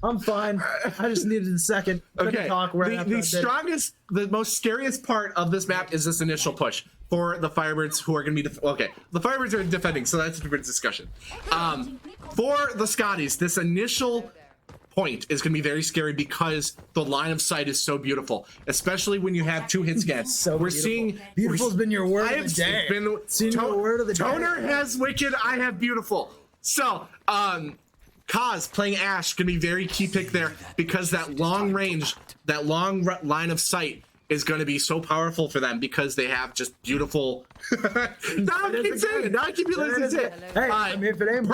I'm fine. I just needed a second. Okay. Talk the most scariest part of this map is this initial push for the Firebirds, who are going to be the Firebirds are defending, so that's a different discussion. For the Scotties, this initial point is going to be very scary because the line of sight is so beautiful, especially when you have 2 hit scans. So we're beautiful. seeing Beautiful's been your word of the day. Your word of the day. Toner has wicked, I have beautiful. So Kaz playing Ashe gonna be very key pick there, because that long range, that long line of sight is going to be so powerful for them, because they have just beautiful. Now I keep saying it. Now I keep listening to it. Hey, if it ain't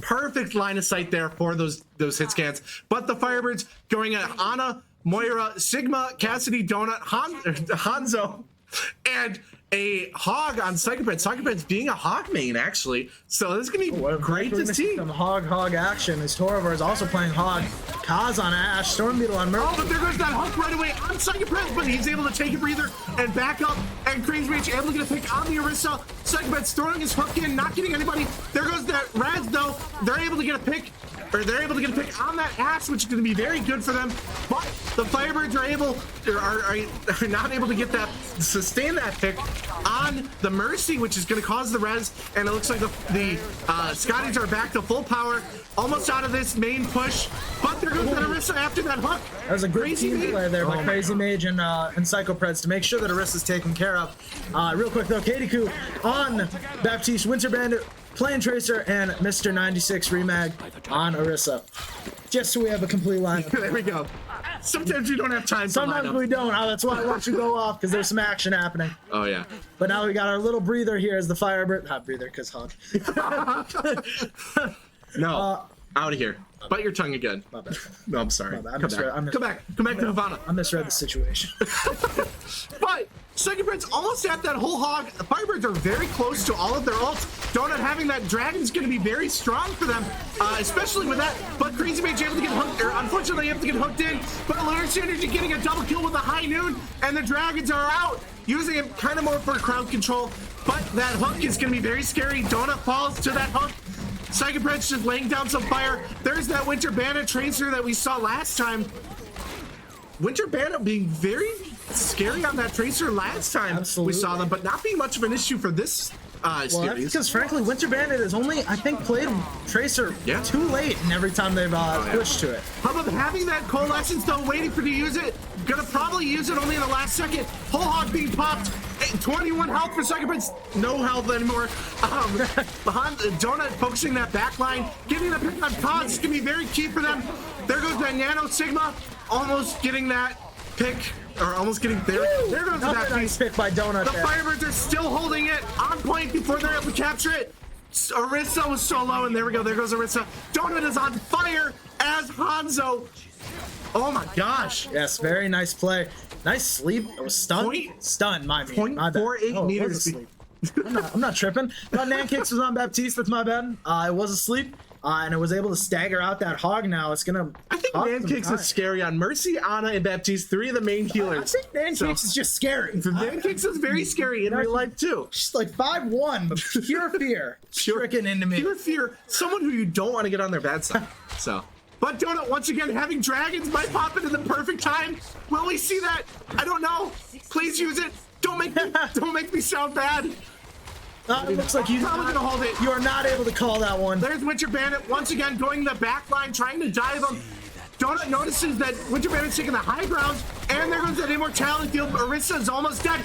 perfect line of sight there for those hit scans. But the Firebirds going at Ana, Moira, Sigma, Cassidy, Donut, Hanzo, and a Hog on Psychopeds. Psychopeds being a Hog main, actually. So this is going to be great to see. Some Hog action as Torvar is also playing Hog. Kaz on Ashe, Storm Beetle on Murphy. Oh, but there goes that hook right away on Psychopeds, but he's able to take a breather and back up, and Crazy Rage able to get a pick on the Orisa. Psychopeds throwing his hook in, not getting anybody. There goes that Raz, though. They're able to get a pick. They're able to get a pick on that Ashe, which is going to be very good for them. But the Firebirds are not able to get that, sustain that pick on the Mercy, which is going to cause the res. And it looks like the Scotties are back to full power, almost out of this main push. But there goes that Orisa after that hook. That was a great team play there by Crazy Mage and Psychopreds to make sure that Orisa's taken care of. Real quick though, Kadiku on Baptiste, Winter Bandit, Plane Tracer, and Mr. 96 Remag on Orisa. Just so we have a complete lineup. There we go. Sometimes we don't have time. Sometimes we don't. That's why I let you go off, because there's some action happening. Oh yeah. But now we got our little breather here as the Firebird. Not breather, because Hog. No. Out of here. Bite your tongue again. My bad. No, I'm sorry. My bad. Come back to Havana. I misread the situation. But Psychopred's almost at that whole hog. The Firebirds are very close to all of their ults. Donut having that dragon's going to be very strong for them, especially with that. But Crazy Mage able to get hooked, or unfortunately able to get hooked in. But Lunar Synergy getting a double kill with a high noon, and the dragons are out, using him kind of more for crowd control. But that hook is going to be very scary. Donut falls to that hook. Psychopred's just laying down some fire. There's that Winter Bandit Tracer that we saw last time. Winter Bandit being very scary on that Tracer last time we saw them, but not being much of an issue for this Well, that's because frankly, Winter Bandit has only, I think, played Tracer too late, and every time they've pushed to it. How about having that Coalescence though, waiting for to use it? Gonna probably use it only in the last second. Whole hog being popped. 21 health for Psychopred's, no health anymore. Behind Donut focusing that back line, getting the pick on Cause is gonna be very key for them. There goes that Nano Sigma, almost getting that pick. Or almost getting there. There goes the back piece. Pick by Donut. The Firebirds are still holding it on point before they're able to capture it. Orisa was so low, and there we go. There goes Orisa. Donut is on fire as Hanzo. Oh my gosh. Yes, very nice play. Nice sleep. It was stunned. Stunned, my bad. 0.48 meters. I'm not tripping. But NECC was on Baptiste. That's my bad. I was asleep. And it was able to stagger out that hog now. It's going to... I think NECC is scary on Mercy, Ana, and Baptiste, 3 of the main healers. I think NECC is just scary. NECC is very scary in real life, too. She's like 5'1", but pure fear. Stricken into me. Pure fear. Someone who you don't want to get on their bad side. So... But Donut, once again, having dragons might pop into the perfect time. Will we see that? I don't know. Please use it. Don't make me sound bad. It looks like probably gonna hold it. You are not able to call that one. There's Winter Bandit once again going the back line, trying to dive him. Donut notices that Winter Bandit's taking the high ground, and there goes that Immortality Field. Orisa is almost dead.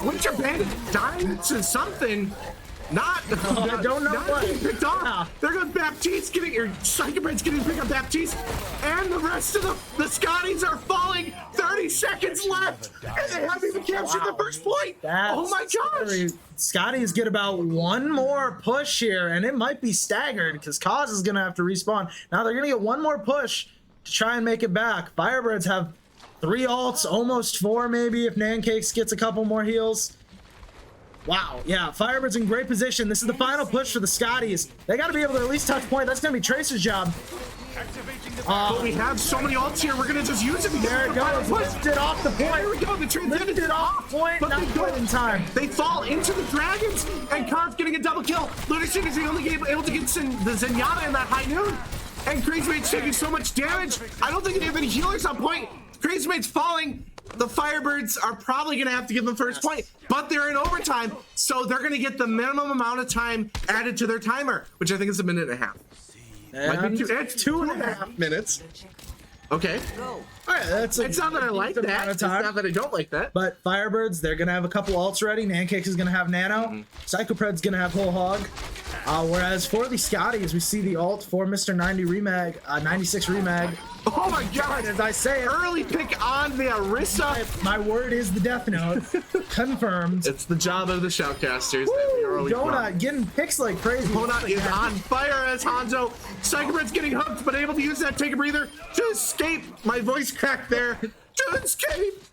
Winter Bandit dying to something. I don't know what. Picked off. There goes Baptiste getting, or Psychopred's getting picked up Baptiste, and the rest of the Scotties are falling. 30 seconds left, and they haven't even captured the first point. Oh my gosh. Scotties get about one more push here, and it might be staggered because Cause is going to have to respawn. Now they're going to get one more push to try and make it back. Firebirds have 3 ults, almost 4 maybe if NECC gets a couple more heals. Wow, yeah, Firebirds in great position. This is the final push for the Scotties. They got to be able to at least touch point. That's going to be Tracer's job. But we have so many ults here, we're going to just use it. There it goes. Lifted off the point. There we go. The transition Lifted off point, but not quite in time. They fall into the dragons, and Carthage getting a double kill. Lunar Synergy only able to get the Zenyatta in that high noon. And Crazy Mage's taking so much damage. I don't think they have any healers on point. Crazy Mage's falling. The Firebirds are probably going to have to give them first point, but they're in overtime, so they're going to get the minimum amount of time added to their timer, which I think is 1.5 minutes. It's 2.5 minutes. Okay. All right, it's not that I like that. It's not that I don't like that. But Firebirds, they're going to have a couple ults ready. NECC is going to have Nano. Psychopred's going to have Whole Hog. Whereas for the Scotties, we see the ult for Mr. 90 Remag, 96 Remag. Oh my god, as I say it. Early pick on the Orisa. My word is the Death Note. Confirmed. It's the job of the shoutcasters. Donut getting picks like crazy. Donut is on fire as Hanzo. Psychopred's getting hooked, but able to use that take a breather to escape. My voice cracked there. To escape.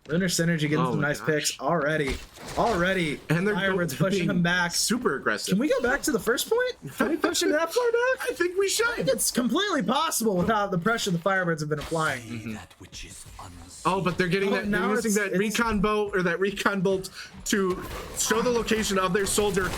Lunar Synergy getting some nice picks already. And they're Firebirds pushing them back. Super aggressive. Can we go back to the first point? Can we push him that far back? I think we should. It's completely possible without the pressure the Firebirds have been applying. Oh, but they're getting that. They're using that recon boat or that recon bolt to show the location of their soldier.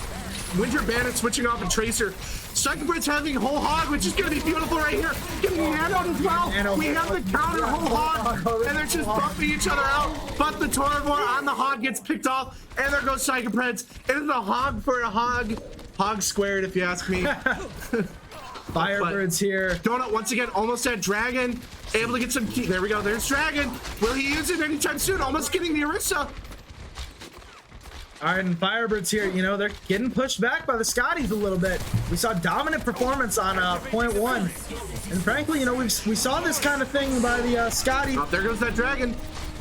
Winter Bandit switching off a Tracer. Psychopred's having Whole Hog, which is going to be beautiful right here. Getting Nano as well. We have the counter Whole Hog, and they're just bumping each other out. But the Torivore on the Hog gets picked off, and there goes Psychopred's. It is a Hog for a Hog. Hog squared, if you ask me. Firebirds here. Donut once again almost at Dragon. Able to get some key. There we go. There's Dragon. Will he use it anytime soon? Almost getting the Orisa. All right, and Firebirds here, you know, they're getting pushed back by the Scotties a little bit. We saw dominant performance on point 1. And frankly, you know, we saw this kind of thing by the Scotties. Oh, there goes that Dragon.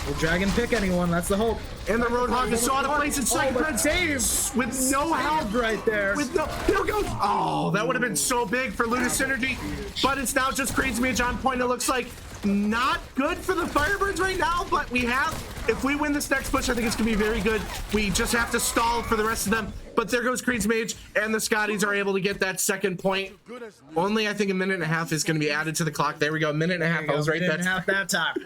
Will Dragon pick anyone? That's the hope. And the Roadhog is so out of place. And Psychopred saves with no help right there. With no, there goes. Oh, that would have been so big for Lunar Synergy. But it's now just Crazy Mage on point. It looks like not good for the Firebirds right now, but we have If we win this next push, I think it's going to be very good. We just have to stall for the rest of them. But there goes Creed's Mage, and the Scotties are able to get that second point. Only, I think, a minute and a half is going to be added to the clock. There we go, a minute and a half. I was right. That's half that time.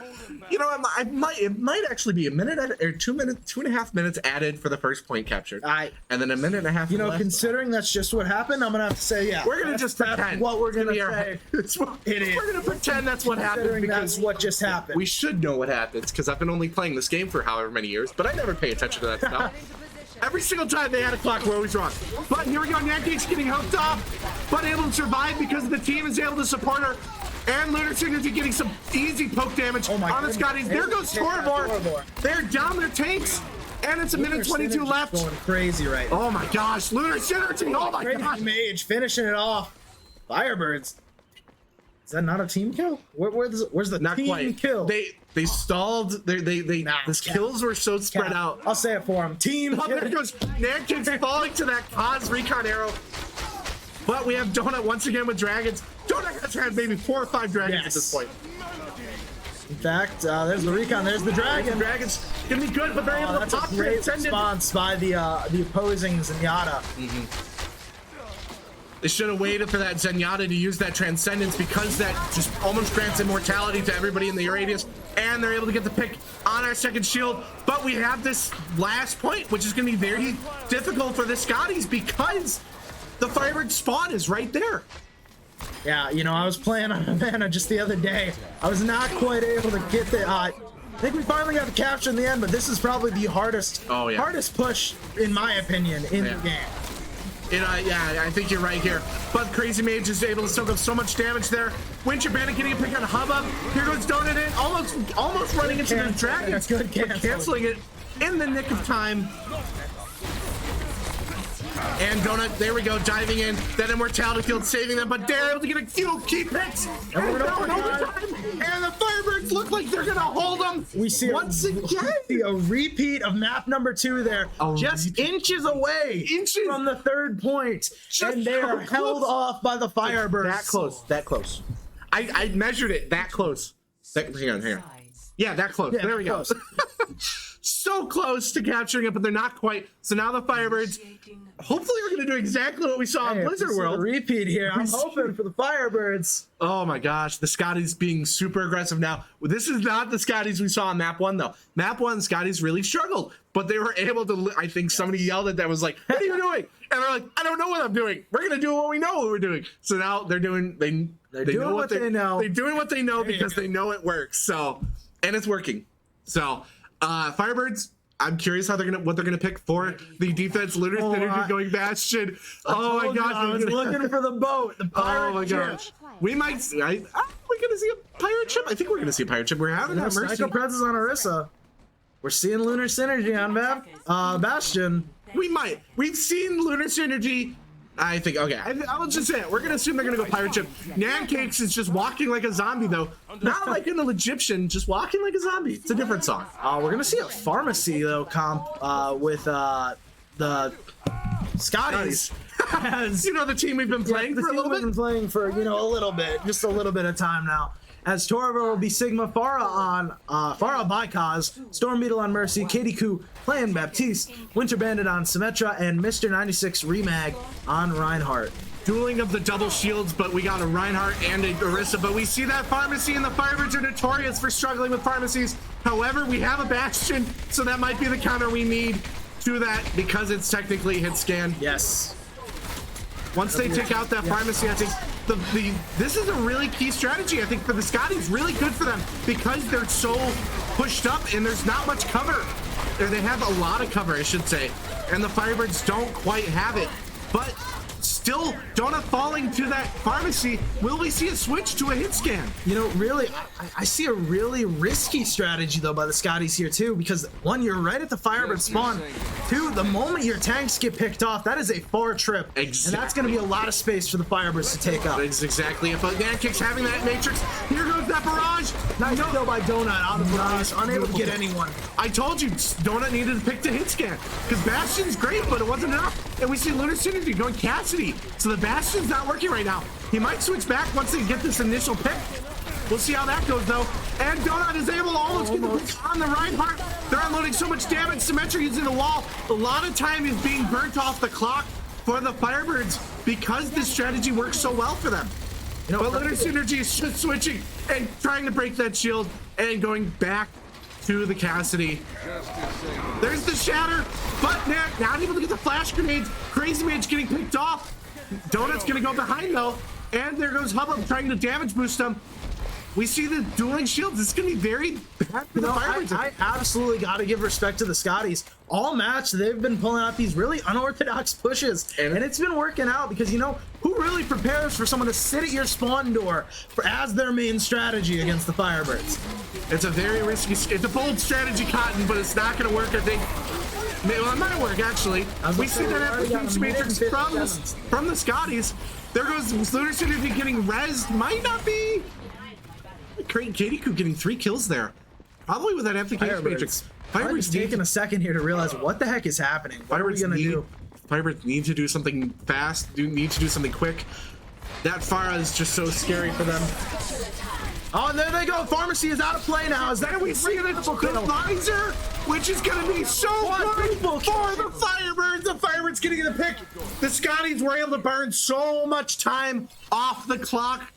You know, it might actually be a minute or 2 minutes, 2.5 minutes added for the first point captured, and then a minute and a half. You know, left. Considering that's just what happened, I'm gonna have to say, yeah. We're gonna just pretend what we're gonna say. It We're gonna pretend that's what happened Considering because that's what just happened. we should know what happens because I've been only playing this game for however many years, but I never pay attention to that stuff. Every single time they had a clock, we're always wrong. But here we go, NECC's getting hooked off, but able to survive because the team is able to support her. And Lunar Signature getting some easy poke damage on the Scotties. There goes Torbor. They're down their tanks, and it's a minute 22 left. Going crazy right now. Oh my gosh, Lunar Synergy! Oh my gosh, Mage finishing it off. Firebirds. Is that not a team kill? Where's the not team quite. kill? They stalled. The kills were so spread out. I'll say it for him. Team. Oh, there goes NECC falling to that Cause Recon arrow. But we have Donut once again with dragons. Donut has had maybe 4 or 5 dragons at this point. In fact, there's the recon. There's the dragon. Dragon's gonna be good, but they're able to That's pop a great Transcendent. response by the opposing Zenyatta. They should have waited for that Zenyatta to use that Transcendence because that just almost grants immortality to everybody in the radius, and they're able to get the pick on our second shield. But we have this last point, which is going to be very difficult for the Scotties because the Firebird spawn is right there. Yeah, you know, I was playing on Havana just the other day. I was not quite able to get the. I think we finally got the capture in the end, but this is probably the hardest push, in my opinion, in the game. Yeah, I think you're right here. But Crazy Mage is able to soak up so much damage there. Winter Bandit getting a pick on Hubbub. Here goes Donut in, almost running into the dragons, Good but canceling it in the nick of time. And Donut, there we go, diving in. That immortality field saving them, but they're able to get a few key picks. And we're going overtime. And the Firebirds look like they're gonna hold them. We see once again a repeat of map number 2 there, just inches away from the third point, and they are held off by the Firebirds. That close. I measured it that close. Hang on. Yeah, that close. Yeah, there we go. So close to capturing it, but they're not quite. So now the Firebirds, hopefully we're going to do exactly what we saw in Blizzard World. Repeat here. I'm hoping for the Firebirds. Oh my gosh, the Scotties being super aggressive now. This is not the Scotties we saw on map 1 though. Map 1, Scotties really struggled, but they were able to, I think somebody yelled at that was like, what are you doing? And they're like, I don't know what I'm doing. We're going to do what we know what we're doing. So now they're doing, they know what they know. They're doing what they know because they know it works. So, and it's working. So, Firebirds, I'm curious how what they're gonna pick for the defense. Lunar Synergy going Bastion. Oh my gosh, I was looking for the boat. The pirate oh my gosh, we might. We're gonna see a pirate ship. I think we're gonna see a pirate ship. We're having that Mercy. Psycho Presence on Orisa. We're seeing Lunar Synergy on Bastion. We might. We've seen Lunar Synergy. I think, okay, I'll just say it. We're going to assume they're going to go pirate ship. NECC is just walking like a zombie, though. Not like an Egyptian, just walking like a zombie. It's a different song. We're going to see a pharmacy, though, comp with the Scotties. As, you know, the team we've been playing for a little bit. We've been playing for, you know, a little bit. Just a little bit of time now. As Torvo will be Sigma, Farah by Kaz, Storm Beetle on Mercy, Katie Koo playing Baptiste, Winter Bandit on Symmetra, and Mr. 96 Remag on Reinhardt. Dueling of the double shields, but we got a Reinhardt and a Orisa, but we see that pharmacy, and the Firebirds are notorious for struggling with pharmacies. However, we have a Bastion, so that might be the counter we need to that because it's technically hit scan. Yes. Once they take out that pharmacy, I think this is a really key strategy. I think for the Scotties, really good for them because they're so pushed up and there's not much cover. Or they have a lot of cover, I should say, and the Firebirds don't quite have it. But still, Donut falling to that pharmacy. Will we see a switch to a hit scan? You know, really, I see a really risky strategy, though, by the Scotties here, too, because, one, you're right at the Firebird spawn. Two, the moment your tanks get picked off, that is a far trip. Exactly. And that's going to be a lot of space for the Firebirds to take up. That's exactly it. But NECC's having that Matrix. Here goes that barrage. Nice kill by Donut out of the barrage, unable to get anyone. I told you, Donut needed to pick the hit scan because Bastion's great, but it wasn't enough. And we see Lunar Synergy going Cassidy. So the Bastion's not working right now. He might switch back once they get this initial pick. We'll see how that goes, though. And Donut is able to almost get the pick on the Reinhardt. They're unloading so much damage. Symmetra using the wall. A lot of time is being burnt off the clock for the Firebirds because this strategy works so well for them. You know, But Lunar Synergy is just switching and trying to break that shield and going back to the Cassidy. There's the shatter, but not able to get the flash grenades. Crazy Mage getting picked off. Donut's gonna go behind though, and there goes Hubbub trying to damage boost him. We see the dueling shields. It's gonna be very bad for the Firebirds. I absolutely got to give respect to the Scotties. All match, they've been pulling out these really unorthodox pushes, and it's been working out because, you know, who really prepares for someone to sit at your spawn door as their main strategy against the Firebirds? It's a very risky, it's a bold strategy, Cotton, but it's not gonna work, I think. Well, it might work, actually. We see that application matrix from the Scotties. There goes Lunar Synergy getting rezzed. Might not be. KDQ getting 3 kills there. Probably with that application matrix. Firebirds taking a second here to realize what the heck is happening. What are we gonna do? Firebirds need to do something fast, need to do something quick. That Pharah is just so scary for them. Oh, and there they go. Pharmacy is out of play now. Is that We see the visor, which is going to be so good for the Firebirds. The Firebirds getting the pick. The Scotties were able to burn so much time off the clock,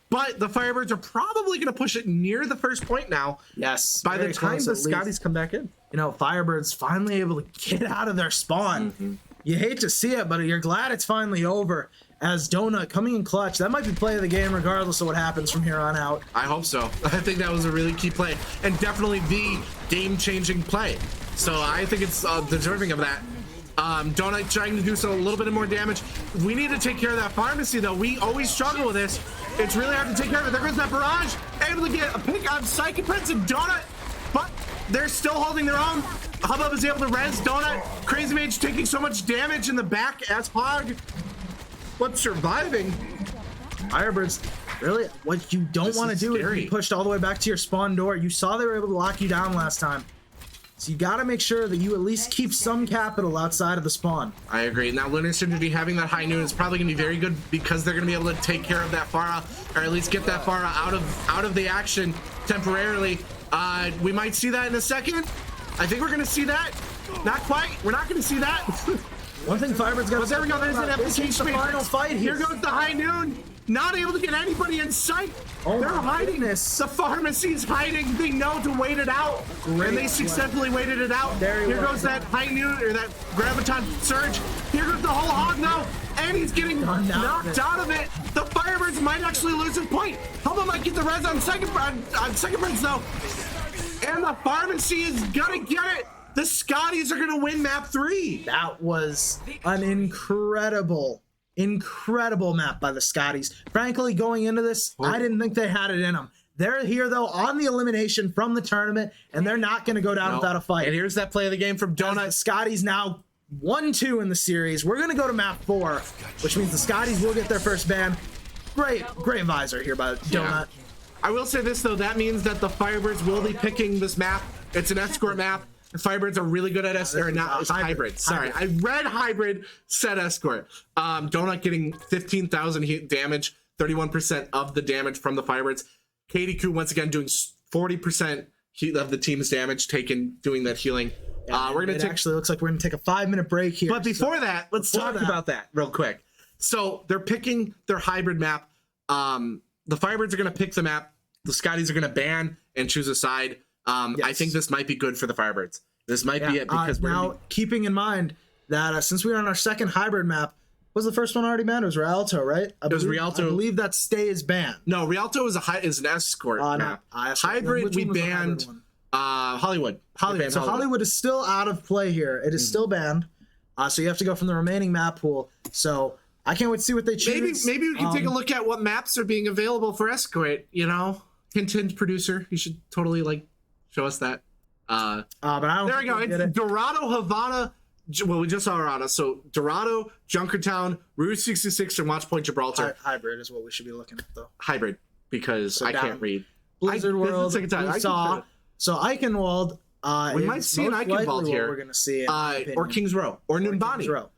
but the Firebirds are probably going to push it near the first point now. Yes. By the time the Scotties come back in. You know, Firebirds finally able to get out of their spawn. You hate to see it, but you're glad it's finally over. As Donut coming in clutch, that might be play of the game regardless of what happens from here on out. I hope so. I think that was a really key play and definitely the game-changing play. So I think it's deserving of that. Donut trying to do so a little bit more damage. We need to take care of that pharmacy though. We always struggle with this. It's really hard to take care of it. There goes that barrage. Able to get a pick on Psychic Prince and Donut, but they're still holding their own. Hubbub is able to res Donut. Crazy Mage taking so much damage in the back as Hog. But surviving. Firebirds, really, what you don't want to do is be pushed all the way back to your spawn door. You saw they were able to lock you down last time. So you got to make sure that you at least keep some capital outside of the spawn. I agree. Now, Lunar Synergy having that high noon is probably going to be very good because they're going to be able to take care of that Pharah, or at least get that Pharah out of the action temporarily. We might see that in a second. I think we're going to see that. Not quite. We're not going to see that. One thing Firebirds got to there we go. There's an application. The final fight here. Here goes the high noon. Not able to get anybody in sight. Oh, they're hiding. Goodness. The pharmacy's hiding. They know to wait it out. And they successfully waited it out. Here goes that high noon, or that graviton surge. Here goes the whole hog now. And he's getting knocked out of it. The Firebirds might actually lose his point. Hubba might get the res on second prince though. And the pharmacy is gonna get it. The Scotties are gonna win map 3. That was an incredible map by the Scotties. Frankly, going into this, I didn't think they had it in them. They're here though on the elimination from the tournament, and they're not going to go down without a fight. And here's that play of the game from Donut. The Scotties now 1-2 in the series. We're going to go to map 4, which means the Scotties will get their first ban. Great visor here by Donut. Yeah. I will say this though, that means that the Firebirds will be picking this map. It's an escort map. The Firebirds are really good at escort. It's hybrid. Sorry, I read hybrid, said escort. Donut getting 15,000 damage, 31% of the damage from the Firebirds. KDQ once again doing 40% of the team's damage taken doing that healing. We're gonna actually looks like we're gonna take a 5-minute break here. But before that, let's talk about that real quick. So they're picking their hybrid map. The Firebirds are gonna pick the map. The Scotties are gonna ban and choose a side. I think this might be good for the Firebirds. This might be it because we're now keeping in mind that since we are on our second hybrid map, was the first one already banned? It was Rialto, right? It was Rialto. I believe that stay is banned. No, Rialto is an escort map. Hybrid, we banned Hollywood. So Hollywood is still out of play here. It is still banned. So you have to go from the remaining map pool. So I can't wait to see what they choose. Maybe we can take a look at what maps are being available for escort. You know, hint, producer. You should totally show us that. But I don't. There we go. It's Dorado, Havana. Well, we just saw Dorado. So Dorado, Junkertown, Route 66, and Watchpoint Gibraltar. Hybrid is what we should be looking at, though. Hybrid, because I can't read. Blizzard World. We saw. So Eichenwald. We might see an Eichenwald here. We're gonna see, or Kings Row, or Numbani.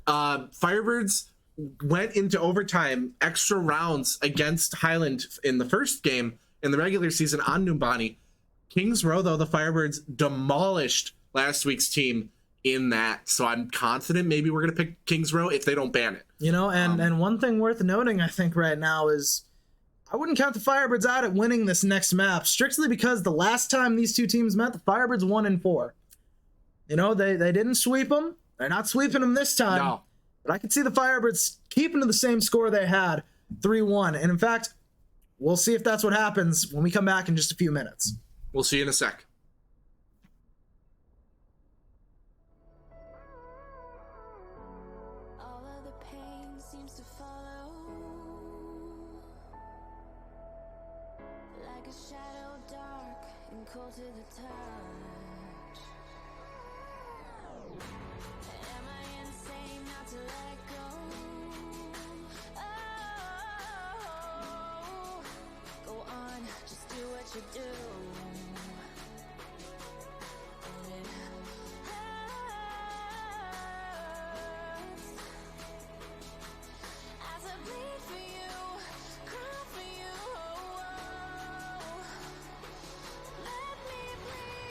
Firebirds went into overtime, extra rounds against Highland in the first game in the regular season on Numbani. Kings Row, though, the Firebirds demolished last week's team in that. So I'm confident maybe we're going to pick Kings Row if they don't ban it. You know, and one thing worth noting, I think, right now is I wouldn't count the Firebirds out at winning this next map, strictly because the last time these two teams met, the Firebirds won in 4. You know, they didn't sweep them. They're not sweeping them this time. No. But I could see the Firebirds keeping to the same score they had, 3-1. And in fact, we'll see if that's what happens when we come back in just a few minutes. We'll see you in a sec. All of the pain seems to follow, like a shadow dark and cold to the touch. Am I insane not to let go? Oh, go on, just do what you do. And it hurts as I bleed for you, cry for you. Let me bleed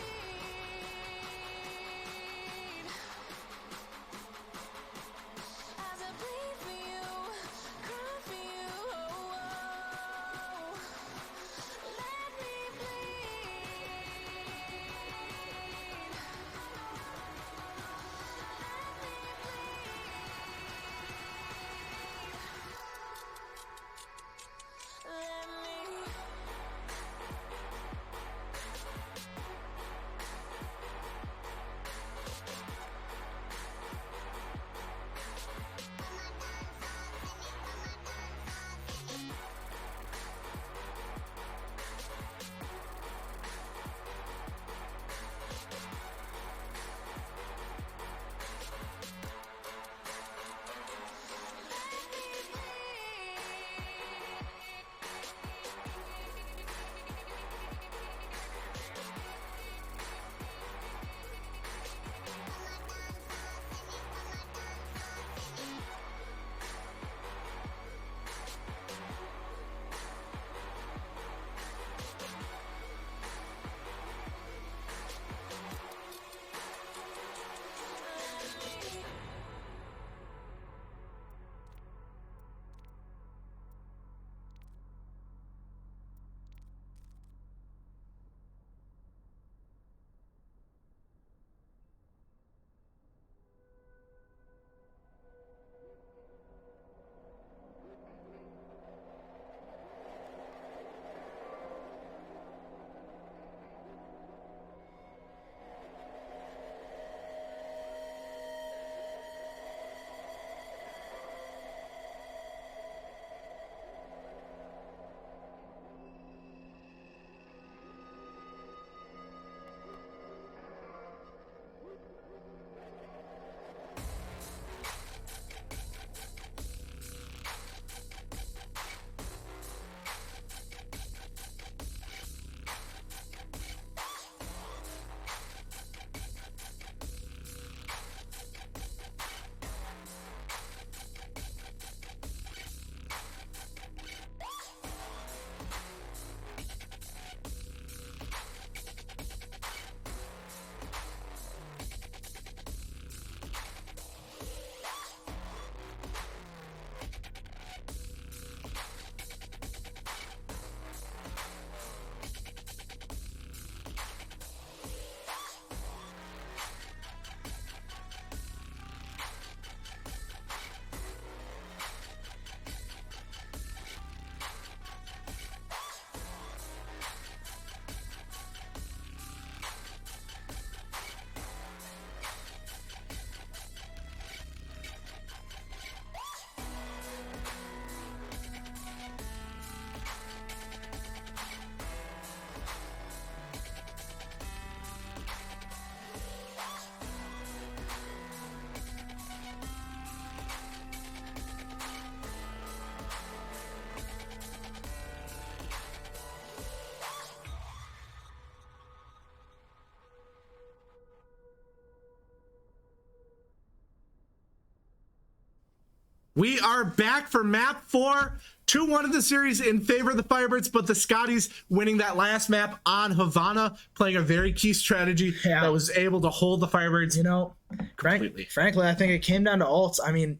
We are back for map 4. 2-1 of the series in favor of the Firebirds, but the Scotties winning that last map on Havana, playing a very key strategy that was able to hold the Firebirds. You know, frankly, I think it came down to ults. I mean,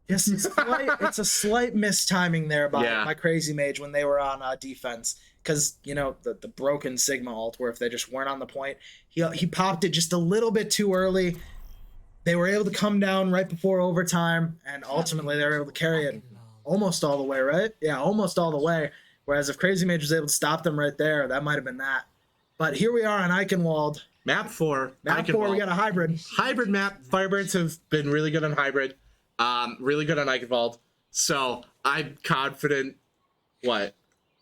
it's a slight mistiming there by my Crazy Mage when they were on defense. Because, you know, the broken Sigma ult, where if they just weren't on the point, he popped it just a little bit too early. They were able to come down right before overtime, and ultimately they were able to carry it almost all the way, right? Yeah, almost all the way. Whereas if Crazy Mage was able to stop them right there, that might have been that. But here we are on Eichenwald. Map 4. Map 4, we got a hybrid. Hybrid map. Firebirds have been really good on hybrid. Really good on Eichenwald. So I'm confident. What?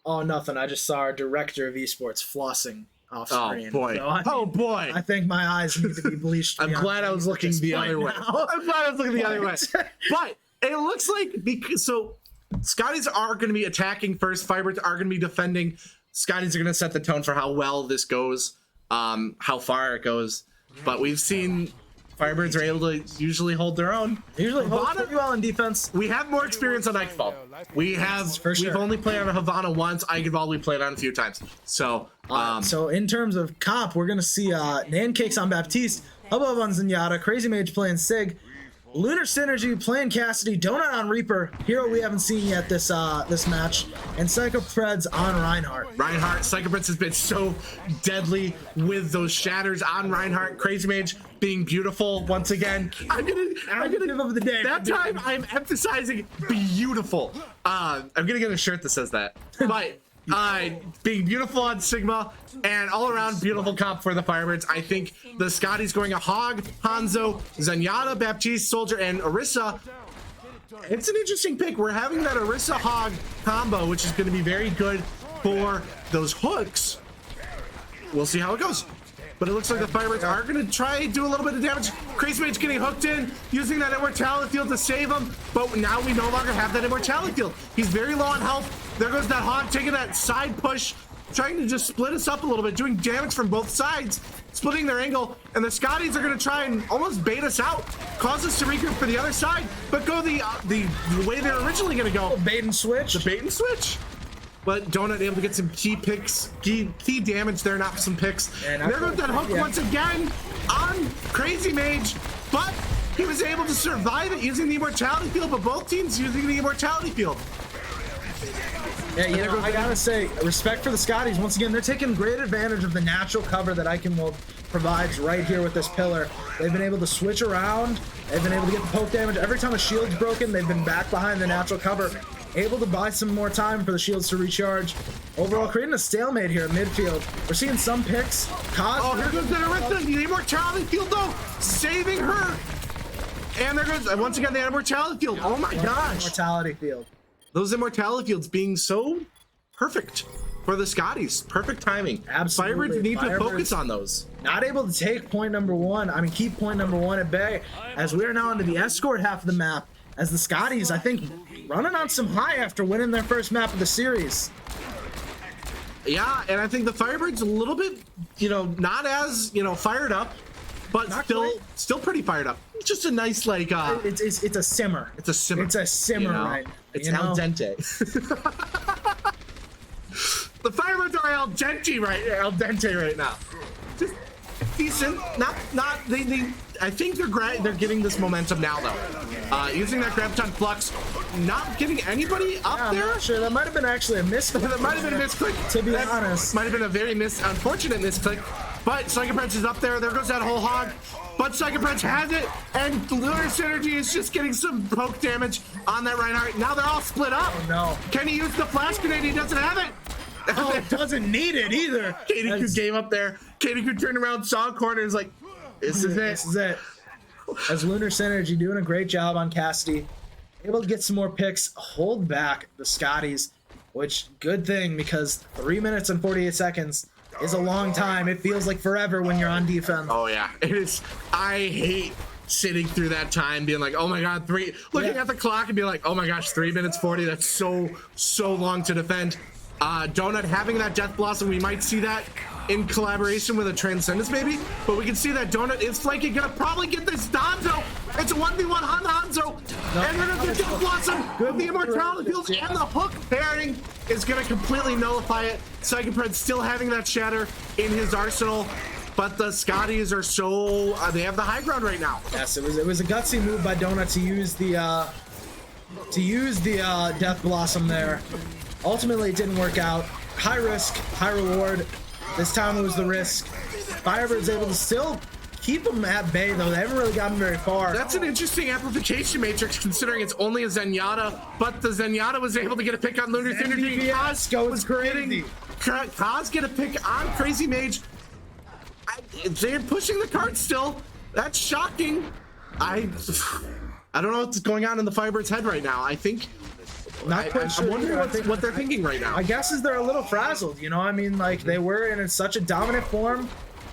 Oh, nothing. I just saw our director of esports flossing off screen. Oh, boy. So boy. I think my eyes need to be bleached. I'm glad I was looking the other way. I'm glad I was looking the other way. But it looks like, so Scotties are going to be attacking first. Firebirds are going to be defending. Scotties are going to set the tone for how well this goes, how far it goes. But we've seen Firebirds are able to usually hold their own. Usually hold pretty well in defense. We have more experience on Eichenwald. We've only played on Havana once. Eichenwald we played on a few times. So so in terms of comp, we're gonna see Nancakes on Baptiste, Hubbub on Zenyatta, Crazy Mage playing Sig, Lunar Synergy playing Cassidy, Donut on Reaper, hero we haven't seen yet this match, and Psycho Preds on Reinhardt. Psycho Preds has been so deadly with those shatters on Reinhardt. Crazy Mage being beautiful once again. I'm gonna give up the day. That time I'm emphasizing beautiful. I'm gonna get a shirt that says that. But being beautiful on Sigma and all around beautiful comp for the Firebirds. I think the Scotties going a Hog, Hanzo, Zenyatta, Baptiste, Soldier, and Orisa. It's an interesting pick. We're having that Orisa Hog combo, which is going to be very good for those hooks. We'll see how it goes. But it looks like the Firebirds are going to try to do a little bit of damage. Crazy Mage getting hooked in, using that Immortality Field to save him. But now we no longer have that Immortality Field. He's very low on health. There goes that Hog, taking that side push, trying to just split us up a little bit, doing damage from both sides, splitting their angle. And the Scotties are going to try and almost bait us out, cause us to regroup for the other side, but go the way they're originally going to go. Bait and switch. The bait and switch. But Donut able to get some key picks, key damage there, not some picks. And there goes that hook once again on Crazy Mage, but he was able to survive it using the Immortality Field, but both teams using the Immortality Field. Yeah, you know, I gotta say, respect for the Scotties. Once again, they're taking great advantage of the natural cover that Eichenwald provides right here with this pillar. They've been able to switch around. They've been able to get the poke damage. Every time a shield's broken, they've been back behind the natural cover, able to buy some more time for the shields to recharge. Overall, creating a stalemate here at midfield. We're seeing some picks. Here goes the Orisa, the Immortality Field, though, saving her. And there goes, once again, the Immortality Field. Oh my gosh. Immortality Field. Those Immortality Fields being so perfect for the Scotties. Perfect timing. Absolutely. Firebirds need to focus on those. Not able to take point number one. I mean, keep point number one at bay, as we are now into the escort half of the map, as the Scotties, I think, running on some high after winning their first map of the series. Yeah, and I think the Firebirds a little bit, not as, fired up, but still pretty fired up. It's just a nice, like, it's a simmer. It's a simmer. It's a simmer, right? It's al dente. The Firebirds are al dente right now. Just decent. I think they're getting this momentum now, though. Using that Graviton Flux, not getting anybody up there. I'm not sure. That might have been actually a misclick. That might have been a misclick. To be honest. Might have been a very unfortunate misclick. But Psycho Preds is up there. There goes that whole Hog. But Psycho Preds has it. And Lunar Synergy is just getting some poke damage on that Reinhardt. Now they're all split up. Oh, no. Can he use the flash grenade? He doesn't have it. Oh, doesn't need it either. KDQ game up there. KDQ turned around, saw a corner, and was like, this is it. This is it. As Lunar Synergy doing a great job on Cassidy. Able to get some more picks, hold back the Scotties, which good thing, because 3 minutes and 48 seconds is a long time. It feels like forever when you're on defense. Oh yeah, it is. I hate sitting through that time being like, oh my god, looking at the clock and being like, oh my gosh, 3 minutes 40, that's so long to defend. Donut having that Death Blossom, we might see that. in collaboration with a Transcendence maybe, but we can see that Donut is flanking, gonna probably get this Hanzo. It's a 1v1 on Hanzo, and they're gonna get Death Blossom. The Immortality Field and the hook pairing is gonna completely nullify it. Psychopred still having that Shatter in his arsenal, but the Scotties are so, they have the high ground right now. Yes, it was a gutsy move by Donut to use the Death Blossom there. Ultimately, it didn't work out. High risk, high reward. This time it was the risk. Firebirds able to still keep them at bay, though. They haven't really gotten very far. That's an interesting amplification matrix, considering it's only a Zenyatta, but the Zenyatta was able to get a pick on Lunar Synergy. Kaz goes crazy. Kaz get a pick on Crazy Mage. They're pushing the card still. That's shocking. I don't know what's going on in the Firebirds' head right now. I think Not quite sure. I'm wondering what they're thinking right now. I guess is they're a little frazzled, you know? I mean, like, they were in such a dominant form.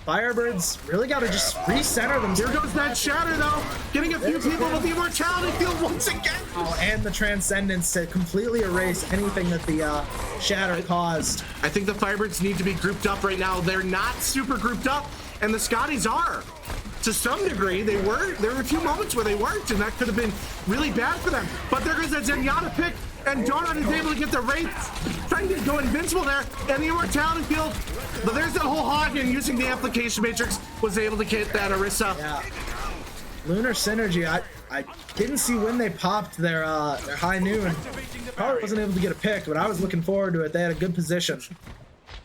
Firebirds really got to just recenter themselves. Here goes that Shatter, though. Getting a few people with the Immortality Field once again. Oh, and the Transcendence to completely erase anything that the Shatter caused. I think the Firebirds need to be grouped up right now. They're not super grouped up, and the Scotties are. To some degree, they were. There were a few moments where they weren't, and that could have been really bad for them. But there goes that Zenyatta pick, and Donut is able to get the Wraith, trying to go invincible there, and the Immortality Field. But there's that whole Hagen using the Application Matrix, was able to get that Orisa. Yeah. Lunar Synergy, I didn't see when they popped their high noon. Probably wasn't able to get a pick, but I was looking forward to it. They had a good position.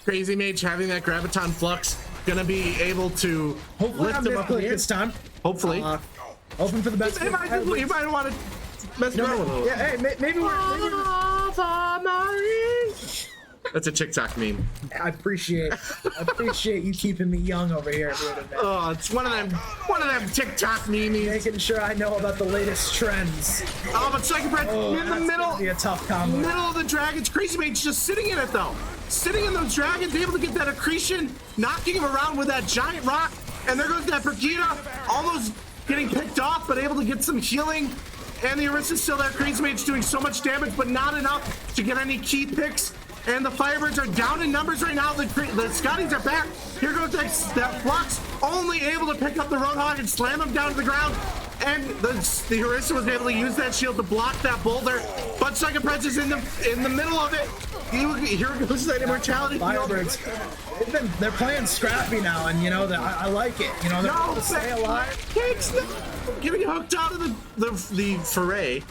Crazy Mage having that Graviton Flux, gonna be able to Hopefully lift him up this time. Hopefully. Hoping for the best. You might want to mess around with a little. Yeah, hey, maybe we're That's a TikTok meme. I appreciate you keeping me young over here. Oh, it's one of them TikTok memes. Making sure I know about the latest trends. Oh, but Psychopred in the middle. Be a tough combo. Middle of the dragons. Crazy Mage just sitting in it though. Sitting in those dragons, able to get that accretion, knocking him around with that giant rock. And there goes that Brigida. Almost getting picked off, but able to get some healing. And the Orisa's still there. Crazy Mage doing so much damage, but not enough to get any key picks. And the Firebirds are down in numbers right now. The Scotties are back. Here goes that Flux, only able to pick up the Roadhog and slam him down to the ground. And the Orisa was able to use that shield to block that boulder. But Psychopred is in the middle of it. Here goes that Immortality Field. Firebirds, they're playing scrappy now, and you know I like it. You know they're able to stay alive. Cakes, no. Getting hooked out of the foray.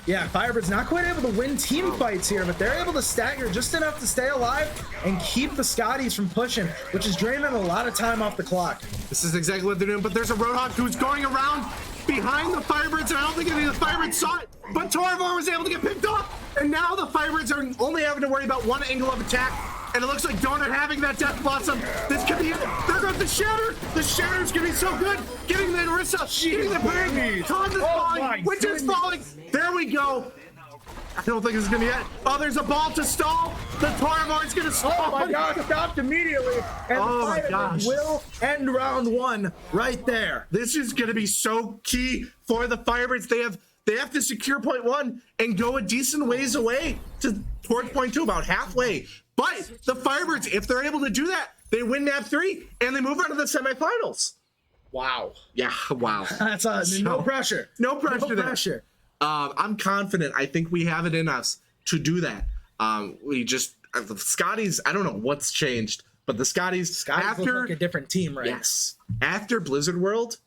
Yeah, Firebirds not quite able to win team fights here, but they're able to stagger just enough to stay alive and keep the Scotties from pushing, which is draining a lot of time off the clock. This is exactly what they're doing, but there's a Roadhog who's going around behind the Firebirds, and I don't think any of the Firebirds saw it, but Torvor was able to get picked off, and now the Firebirds are only having to worry about one angle of attack. And it looks like Donut having that Death Blossom. This could be it. There goes the Shatter. The Shatter's gonna be so good. Getting the Orisa, getting the Bird. Tons is falling. Witch is falling. There we go. I don't think this is gonna be it. Oh, there's a ball to stall. The Torvor's gonna stall. Oh my God, stopped immediately. And oh the Firebirds will end round one right there. This is gonna be so key for the Firebirds. They have to secure point one and go a decent ways away toward point two, about halfway. But the Firebirds, if they're able to do that, they win map 3 and they move on to the semifinals. Wow. Yeah, wow. That's no pressure. No pressure. No pressure. I'm confident. I think we have it in us to do that. The Scotties, I don't know what's changed, but the Scotties look like a different team, right? Yes. After Blizzard World,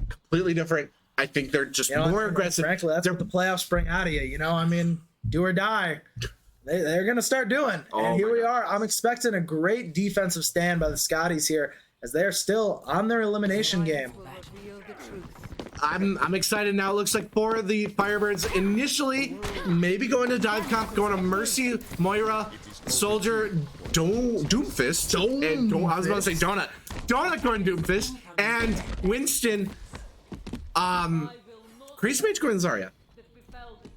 completely different. I think they're just more aggressive. Frankly, that's what the playoffs bring out of you. You know, I mean, do or die. They're going to start doing. And here we are. I'm expecting a great defensive stand by the Scotties here as they are still on their elimination game. I'm excited now. It looks like for the Firebirds initially maybe going to dive comp, going to Mercy, Moira, Soldier, Doomfist, and I was about to say Donut going Doomfist, and Winston, Crazy Mage going Zarya.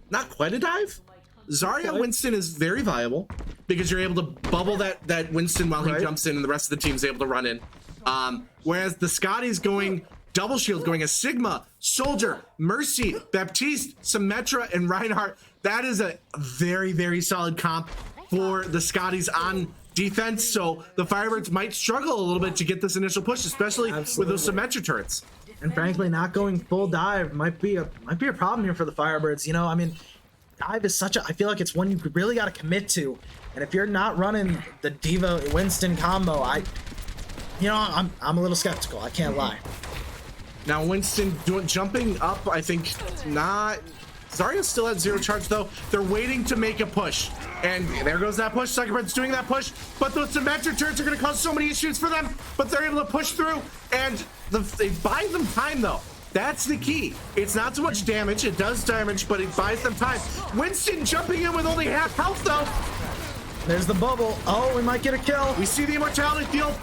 Not quite a dive. Zarya Winston is very viable because you're able to bubble that Winston while he jumps in and the rest of the team's able to run in. Whereas the Scotties going double shield, going a Sigma, Soldier, Mercy, Baptiste, Symmetra, and Reinhardt. That is a very, very solid comp for the Scotties on defense, so the Firebirds might struggle a little bit to get this initial push, especially with those Symmetra turrets. And frankly, not going full dive might be a problem here for the Firebirds. You know, I mean, dive is I feel like it's one you really got to commit to. And if you're not running the Diva Winston combo, I'm a little skeptical. I can't lie. Now Winston jumping up, I think not. Zarya still at 0 charge though. They're waiting to make a push. And there goes that push. Firebirds doing that push. But those Symmetra turrets are going to cause so many issues for them. But they're able to push through. And they buy them time though. That's the key. It's not so much damage. It does damage, but it buys them time. Winston jumping in with only half health though. There's the bubble. Oh, we might get a kill. We see the immortality field.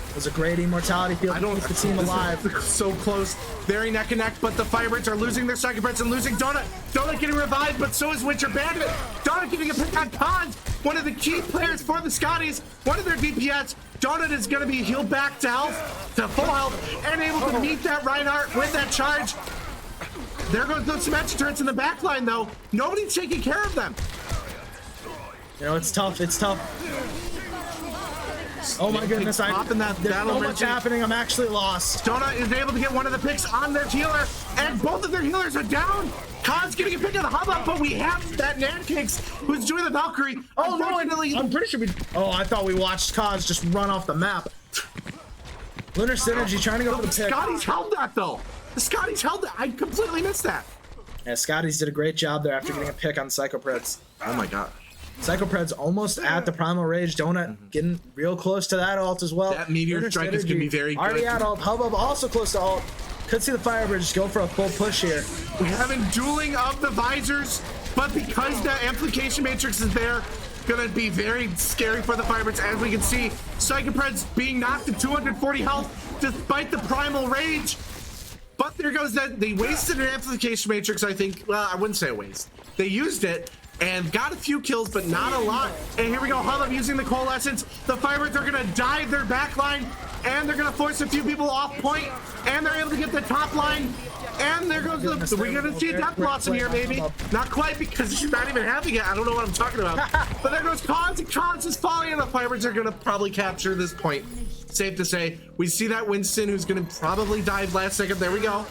It was a great immortality field to keep the team alive. So close. Very neck and neck, but the Firebirds are losing their second breaths and losing Donut. Donut getting revived, but so is Winter Bandit. Donut getting a pick on Cons, one of the key players for the Scotties, one of their DPS. Donut is going to be healed back to health, to full health, and able to meet that Reinhardt with that charge. There goes those Symmetra turrets in the back line, though. Nobody's taking care of them. You know, it's tough. It's tough. Oh my goodness, there's so much happening. I'm actually lost. Donut is able to get one of the picks on their healer, and both of their healers are down. Khan's getting a pick of the hubbub, but we have that NECC who's doing the Valkyrie. Oh no, I'm pretty sure I thought we watched Kaz just run off the map. Lunar Synergy trying to go for the pick. Scotties held that though. The Scotties held that. I completely missed that. Yeah, Scotties did a great job there after getting a pick on Psychopreds. Oh my god. Psychopred's almost at the Primal Rage. Donut getting real close to that ult as well. That Meteor Strike is going to be very good. Already at ult. Hubbub also close to ult. Could see the Firebirds go for a full push here. We're having dueling of the visors, but because the Amplification Matrix is there, going to be very scary for the Firebirds. As we can see, Psychopred's being knocked to 240 health despite the Primal Rage. But there goes that. They wasted an Amplification Matrix, I think. Well, I wouldn't say a waste. They used it and got a few kills, but not a lot. And here we go, Hubbub using the Coalescence. The Firebirds are gonna dive their back line, and they're gonna force a few people off point, and they're able to get the top line. And there goes we're gonna see a Death Blossom here, maybe. Not quite, because she's not even having it. I don't know what I'm talking about. But there goes Cons, and Cons is falling, and the Firebirds are gonna probably capture this point. Safe to say. We see that Winston, who's gonna probably dive last second. There we go.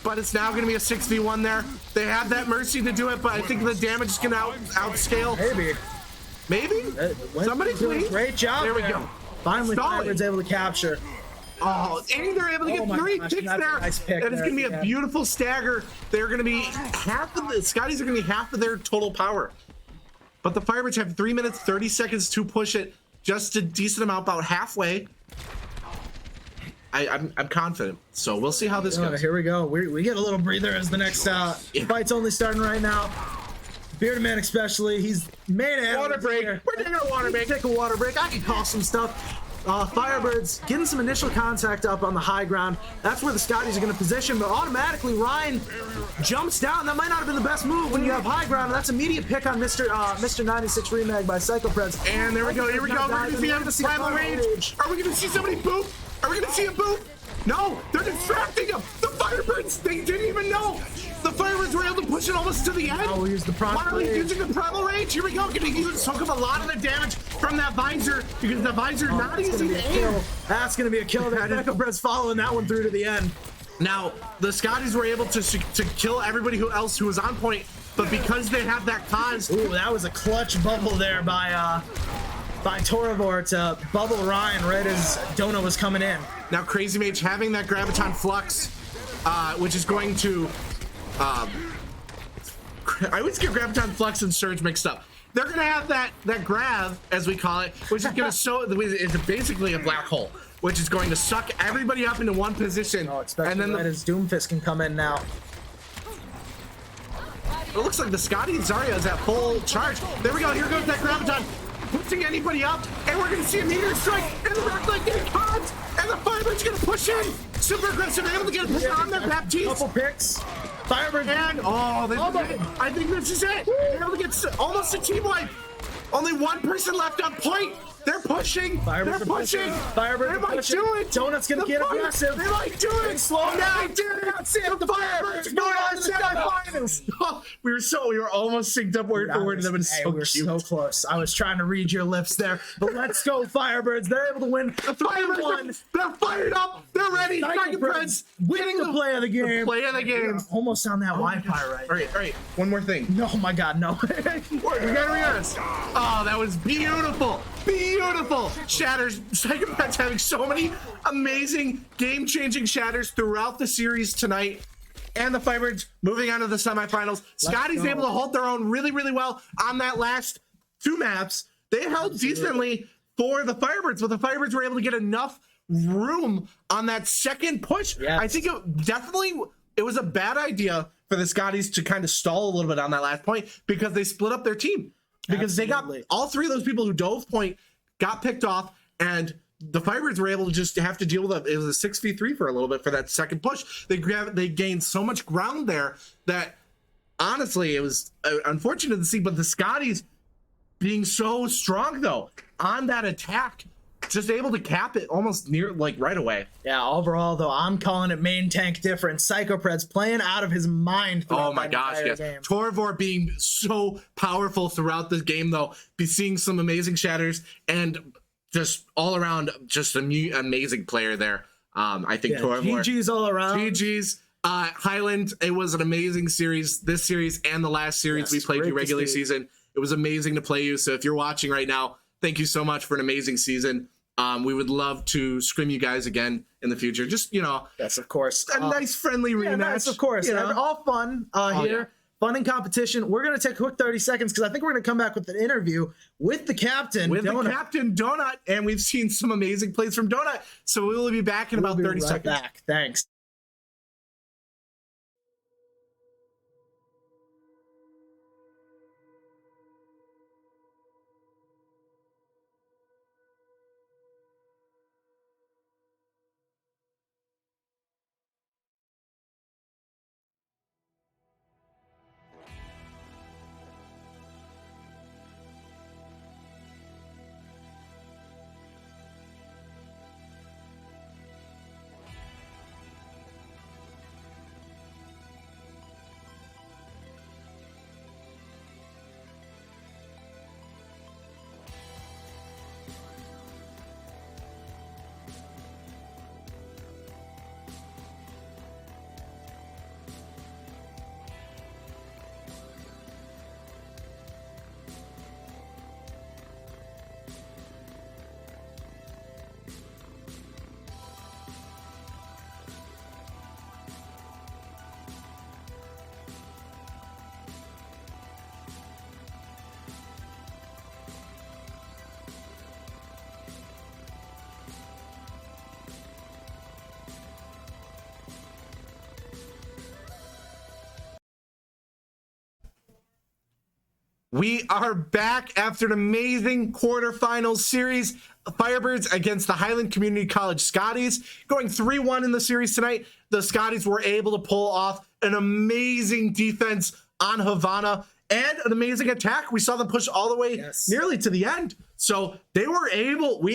But it's now going to be a 6v1 there. They have that Mercy to do it, but I think the damage is going to outscale. Maybe? Somebody please. Great job. There we go. Finally, Firebirds able to capture. Oh, and they're able to get 3 picks there. Nice pick that is going to be a beautiful stagger. They're going to be half of the Scotties are going to be half of their total power. But the Firebirds have 3 minutes, 30 seconds to push it just a decent amount, about halfway. I'm confident, so we'll see how this goes. Here we go. We get a little breather as the next fight's only starting right now. Bearded Man especially, he's made it. Water break. We're taking a water break. Take a water break. I can call some stuff. Firebirds getting some initial contact up on the high ground. That's where the Scotties are going to position, but automatically Ryan jumps down. That might not have been the best move when you have high ground. That's immediate pick on Mr. 96 Remag by Psychopreds. And there we go. Here we go. We're going to see Primal Rage. Are we going to see somebody boop? Are we gonna see him boop? No, they're distracting him. The Firebirds, they didn't even know. The Firebirds were able to push it almost to the end. Oh, we'll use the Primal Rage. Using the Primal Rage. Here we go. Gonna even soak up a lot of the damage from that visor because the visor's not easy to aim. That's gonna be a kill. Psychopred's following that one through to the end. Now, the Scotties were able to kill everybody else who was on point, but because they have that cause. Ooh, that was a clutch bubble there by Toravor to bubble Ryan right as Dona was coming in. Now Crazy Mage having that Graviton Flux, which is going to, I always get Graviton Flux and Surge mixed up. They're gonna have that Grav, as we call it, which is gonna it's basically a black hole, which is going to suck everybody up into one position. Oh, and then his Doomfist can come in now. It looks like the Scotty and Zarya is at full charge. There we go, here goes that Graviton. Pushing anybody up, and we're gonna see a Meteor Strike in the back line getting caught, and the Firebirds gonna push in. Super aggressive, able to get a pick on their Baptiste. Couple picks. Firebird and I think this is it. Able to get almost a team wipe. Only one person left on point. They're pushing. Firebirds They're are pushing. Firebirds They are might pushing. do it. Donut's gonna get aggressive. They might do it. Slow Oh, down. they did it. The Firebirds going on to the semifinals. Oh, we were almost synced up word for word. That was so we were cute. so close. I was trying to read your lips there, but let's go Firebirds. They're able to win. The Firebirds, they're fired up. They're ready. Psychopreds winning the play of the game. Play of the game. Almost on that Wi-Fi right. All right. One more thing. No, my God, no. We gotta be honest. Oh, that was beautiful. Beautiful. Shatters. Psychopaths having so many amazing game-changing shatters throughout the series tonight. And the Firebirds moving on to the semifinals. Scotties able to hold their own really, really well on that last two maps. They held decently for the Firebirds, but the Firebirds were able to get enough room on that second push. Yes. I think it was a bad idea for the Scotties to kind of stall a little bit on that last point because they split up their team. Because they got all three of those people who dove point got picked off, and the Firebirds were able to just have to deal with it. It was a 6v3 for a little bit for that second push. They gained so much ground there that honestly, it was unfortunate to see. But the Scotties being so strong though on that attack, just able to cap it almost near like right away. Yeah, overall though, I'm calling it main tank difference. Psychopreds playing out of his mind. Oh my gosh, yes. Game. Torvor being so powerful throughout the game though, be seeing some amazing shatters and just all around just an amazing player there. I think Torvor. GG's all around. GG's. Highland, it was an amazing series, this series and the last series we played you regular season. It was amazing to play you. So if you're watching right now, thank you so much for an amazing season. We would love to scrim you guys again in the future. Just, yes, of course. A nice friendly rematch. Nice, of course. All fun here. Yeah. Fun and competition. We're going to take a quick 30 seconds because I think we're going to come back with an interview with the captain. Captain Donut. And we've seen some amazing plays from Donut. So we will be back in about 30 seconds. Back. Thanks. We are back after an amazing quarterfinals series. Firebirds against the Highland Community College Scotties. Going 3-1 in the series tonight. The Scotties were able to pull off an amazing defense on Havana and an amazing attack. We saw them push all the way nearly to the end. So they were able,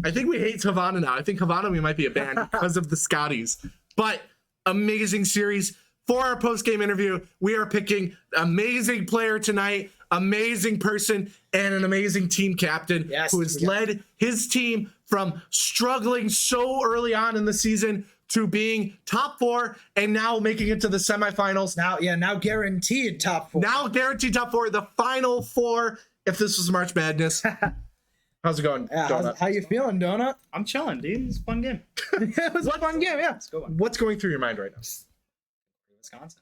I think we hate Havana now. I think Havana we might be a ban because of the Scotties. But amazing series. For our post-game interview, we are picking amazing player tonight, amazing person, and an amazing team captain who has led his team from struggling so early on in the season to being top 4 and now making it to the semifinals. Now guaranteed top 4. Now guaranteed top 4, the final 4 if this was March Madness. How's it going, Donut? How you feeling, Donut? I'm chilling, dude. It's a fun game. It was a fun game, yeah. Let's go on. What's going through your mind right now? Wisconsin.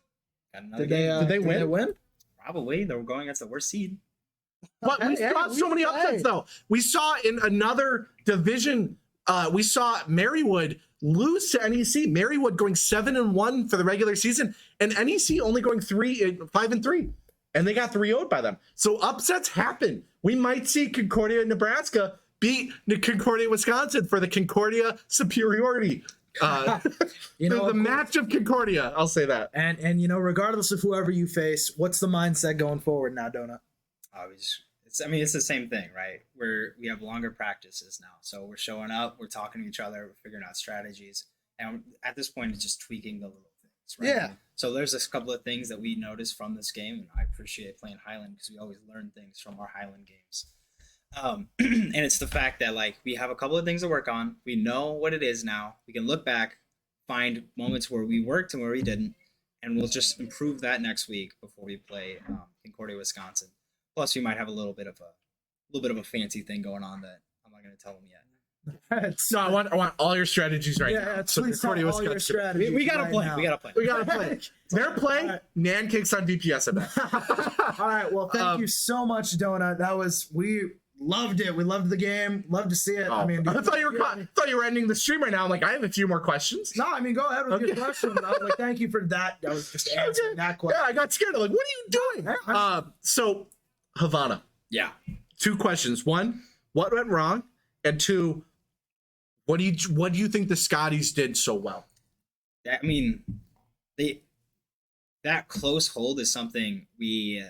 Got another Did game. they win? Probably. They were going against the worst seed. But we saw so many upsets, though. We saw in another division, we saw Marywood lose to NEC. Marywood going 7-1 for the regular season, and NEC only going 5-3, and they got 3-0'd by them. So upsets happen. We might see Concordia, Nebraska beat Concordia, Wisconsin for the Concordia superiority. The match of Concordia, I'll say that. And regardless of whoever you face, what's the mindset going forward now, Donut? It's I mean, it's the same thing, right? We have longer practices now, so we're showing up, we're talking to each other, we're figuring out strategies, and at this point, it's just tweaking the little things, right? Yeah. So there's a couple of things that we noticed from this game, and I appreciate playing Highland because we always learn things from our Highland games. And it's the fact that like we have a couple of things to work on. We know what it is now. We can look back, find moments where we worked and where we didn't, and we'll just improve that next week before we play Concordia, Wisconsin. Plus, we might have a little bit of a fancy thing going on that I'm not going to tell them yet. No, I want all your strategies right now. Yeah, So please tell Concordia, all your Wisconsin. strategies. We gotta right play. now. We gotta play. We gotta play. They're playing. Nan kicks on DPS. I bet. All right. Well, thank you so much, Donut. We loved it. We loved the game. Loved to see it. Oh, I thought you were ending the stream right now. I'm like, I have a few more questions. No, I mean, go ahead with your Okay. question. I was like, thank you for that. I was just answering that question. Yeah, I got scared. I'm like, what are you doing? So Havana. Yeah. 2 questions. 1, what went wrong? And 2, what do you think the Scotties did so well? I mean, that close hold is something we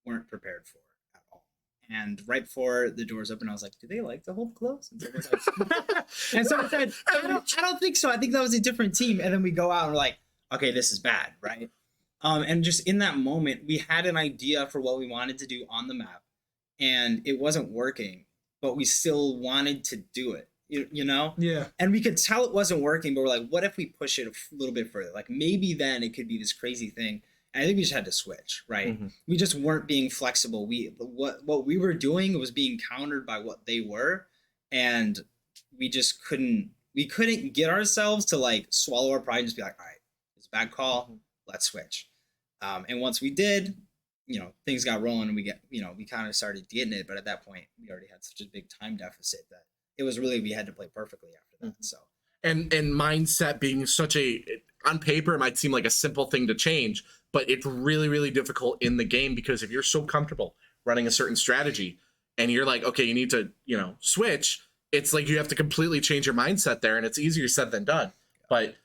weren't prepared for at all. And right before the doors open, I was like, "Do they like to hold close?" And someone said, I don't think so. I think that was a different team." And then we go out and we're like, "Okay, this is bad, right?" And just in that moment, we had an idea for what we wanted to do on the map, and it wasn't working, but we still wanted to do it. You know? Yeah. And we could tell it wasn't working, but we're like, what if we push it a little bit further? Like maybe then it could be this crazy thing. And I think we just had to switch, right? Mm-hmm. We just weren't being flexible. What we were doing was being countered by what they were, and we just couldn't get ourselves to like swallow our pride and just be like, all right, it's a bad call, let's switch. And once we did, things got rolling and we kind of started getting it. But at that point, we already had such a big time deficit that it was really, we had to play perfectly after that. So, and mindset being on paper, it might seem like a simple thing to change, but it's really, really difficult in the game because if you're so comfortable running a certain strategy and you're like, okay, you need to, switch, it's like you have to completely change your mindset there, and it's easier said than done. But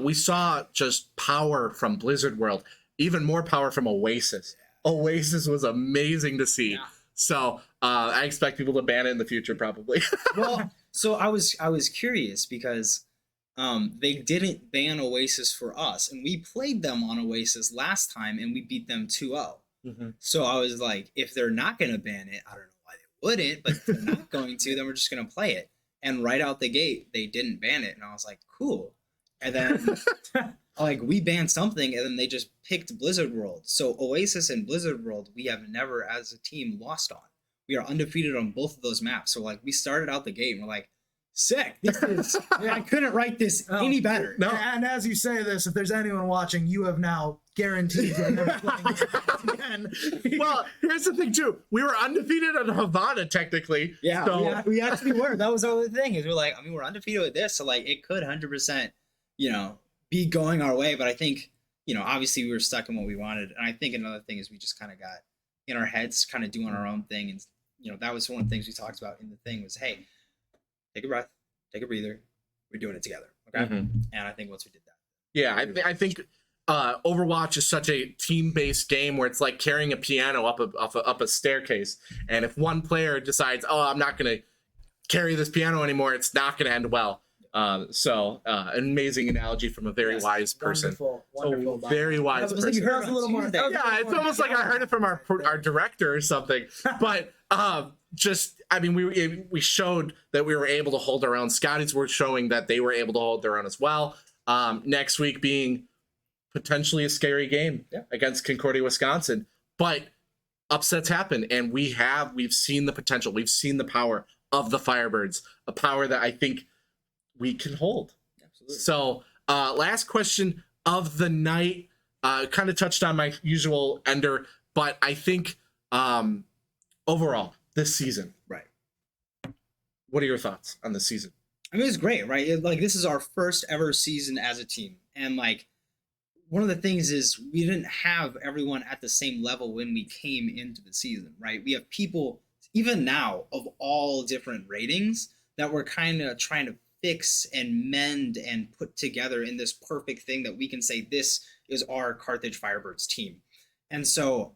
we saw just power from Blizzard World, even more power from Oasis. Oasis was amazing to see. Yeah. So I expect people to ban it in the future, probably. well, so I was curious because they didn't ban Oasis for us, and we played them on Oasis last time and we beat them 2-0. Mm-hmm. So I was like, if they're not going to ban it, I don't know why they wouldn't, but if they're not going to, then we're just going to play it. And right out the gate, they didn't ban it, and I was like, cool. And then like we banned something, and then they just picked Blizzard World. So Oasis and Blizzard World, we have never as a team lost on. We are undefeated on both of those maps. So like we started out the gate and we're like, sick. This is I couldn't write this any better. No. And as you say this, if there's anyone watching, you have now guaranteed you're never playing again. Well, here's the thing too. We were undefeated on Havana technically. Yeah, So we actually were. That was the other thing is we're like, I mean, we're undefeated with this, so like it could 100%, be going our way. But I think, obviously we were stuck in what we wanted, and I think another thing is we just kind of got in our heads, kind of doing our own thing, and that was one of the things we talked about in the thing was, hey, take a breath, take a breather, we're doing it together, okay? Mm-hmm. And I think once we did that, yeah, I think Overwatch is such a team-based game where it's like carrying a piano up a staircase, and if one player decides, oh, I'm not gonna carry this piano anymore, it's not gonna end well. So an amazing analogy from a very wise person. Wonderful. Very wise It was like person. you heard a little more. Yeah, it's almost like I heard it from our director or something. But we showed that we were able to hold our own. Scotties were showing that they were able to hold their own as well. Next week being potentially a scary game against Concordia, Wisconsin. But upsets happen, and we've seen the potential. We've seen the power of the Firebirds, a power that I think we can hold. Absolutely. So last question of the night, kind of touched on my usual ender, but I think overall this season, Right. what are your thoughts on this season? I mean, it's great, right? This is our first ever season as a team. And one of the things is we didn't have everyone at the same level when we came into the season, right? We have people, even now, of all different ratings that we're kind of trying to fix and mend and put together in this perfect thing that we can say this is our Carthage Firebirds team. And so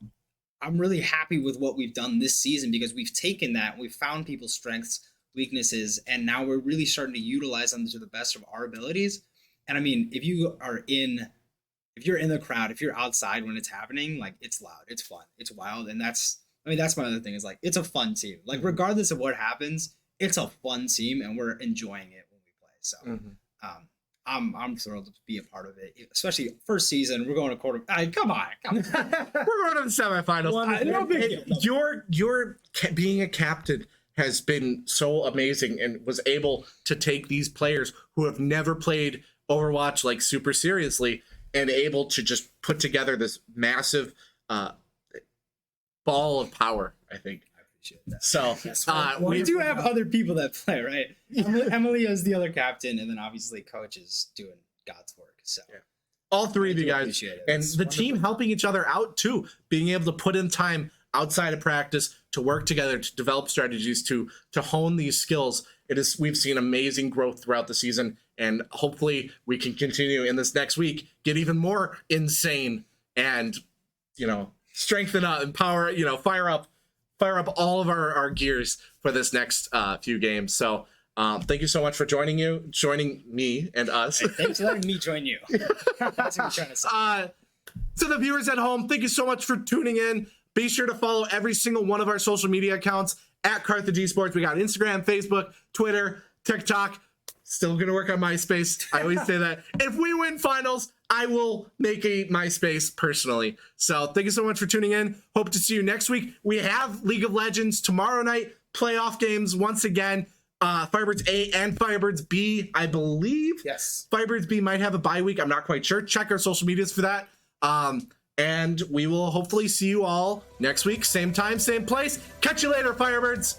I'm really happy with what we've done this season because we've taken that, we've found people's strengths, weaknesses, and now we're really starting to utilize them to the best of our abilities. And I mean, if you're in the crowd, if you're outside when it's happening, like it's loud, it's fun, it's wild, and that's my other thing is like it's a fun team. Like regardless of what happens, it's a fun team, and we're enjoying it when we play. So, I'm thrilled to be a part of it, especially first season. We're going to quarter. Come on. We're going to the semifinals. Your being a captain has been so amazing and was able to take these players who have never played Overwatch like super seriously and able to just put together this massive ball of power, I think. I appreciate that. So we do have other people that play, right? Emily is the other captain, and then obviously coach is doing God's work. So all three of you guys and the team helping each other out too, being able to put in time outside of practice to work together to develop strategies to hone these skills. We've seen amazing growth throughout the season, and hopefully we can continue in this next week, get even more insane and strengthen up and power, fire up all of our gears for this next few games. So thank you so much for joining me and us. Hey, thanks for letting me join you. That's what I'm trying to say. To the viewers at home, thank you so much for tuning in. Be sure to follow every single one of our social media accounts at Carthage Esports. We got Instagram, Facebook, Twitter, TikTok. Still going to work on MySpace. I always say that. If we win finals, I will make a MySpace personally. So thank you so much for tuning in. Hope to see you next week. We have League of Legends tomorrow night, playoff games once again. Firebirds A and Firebirds B, I believe. Yes. Firebirds B might have a bye week. I'm not quite sure. Check our social medias for that. And we will hopefully see you all next week. Same time, same place. Catch you later, Firebirds.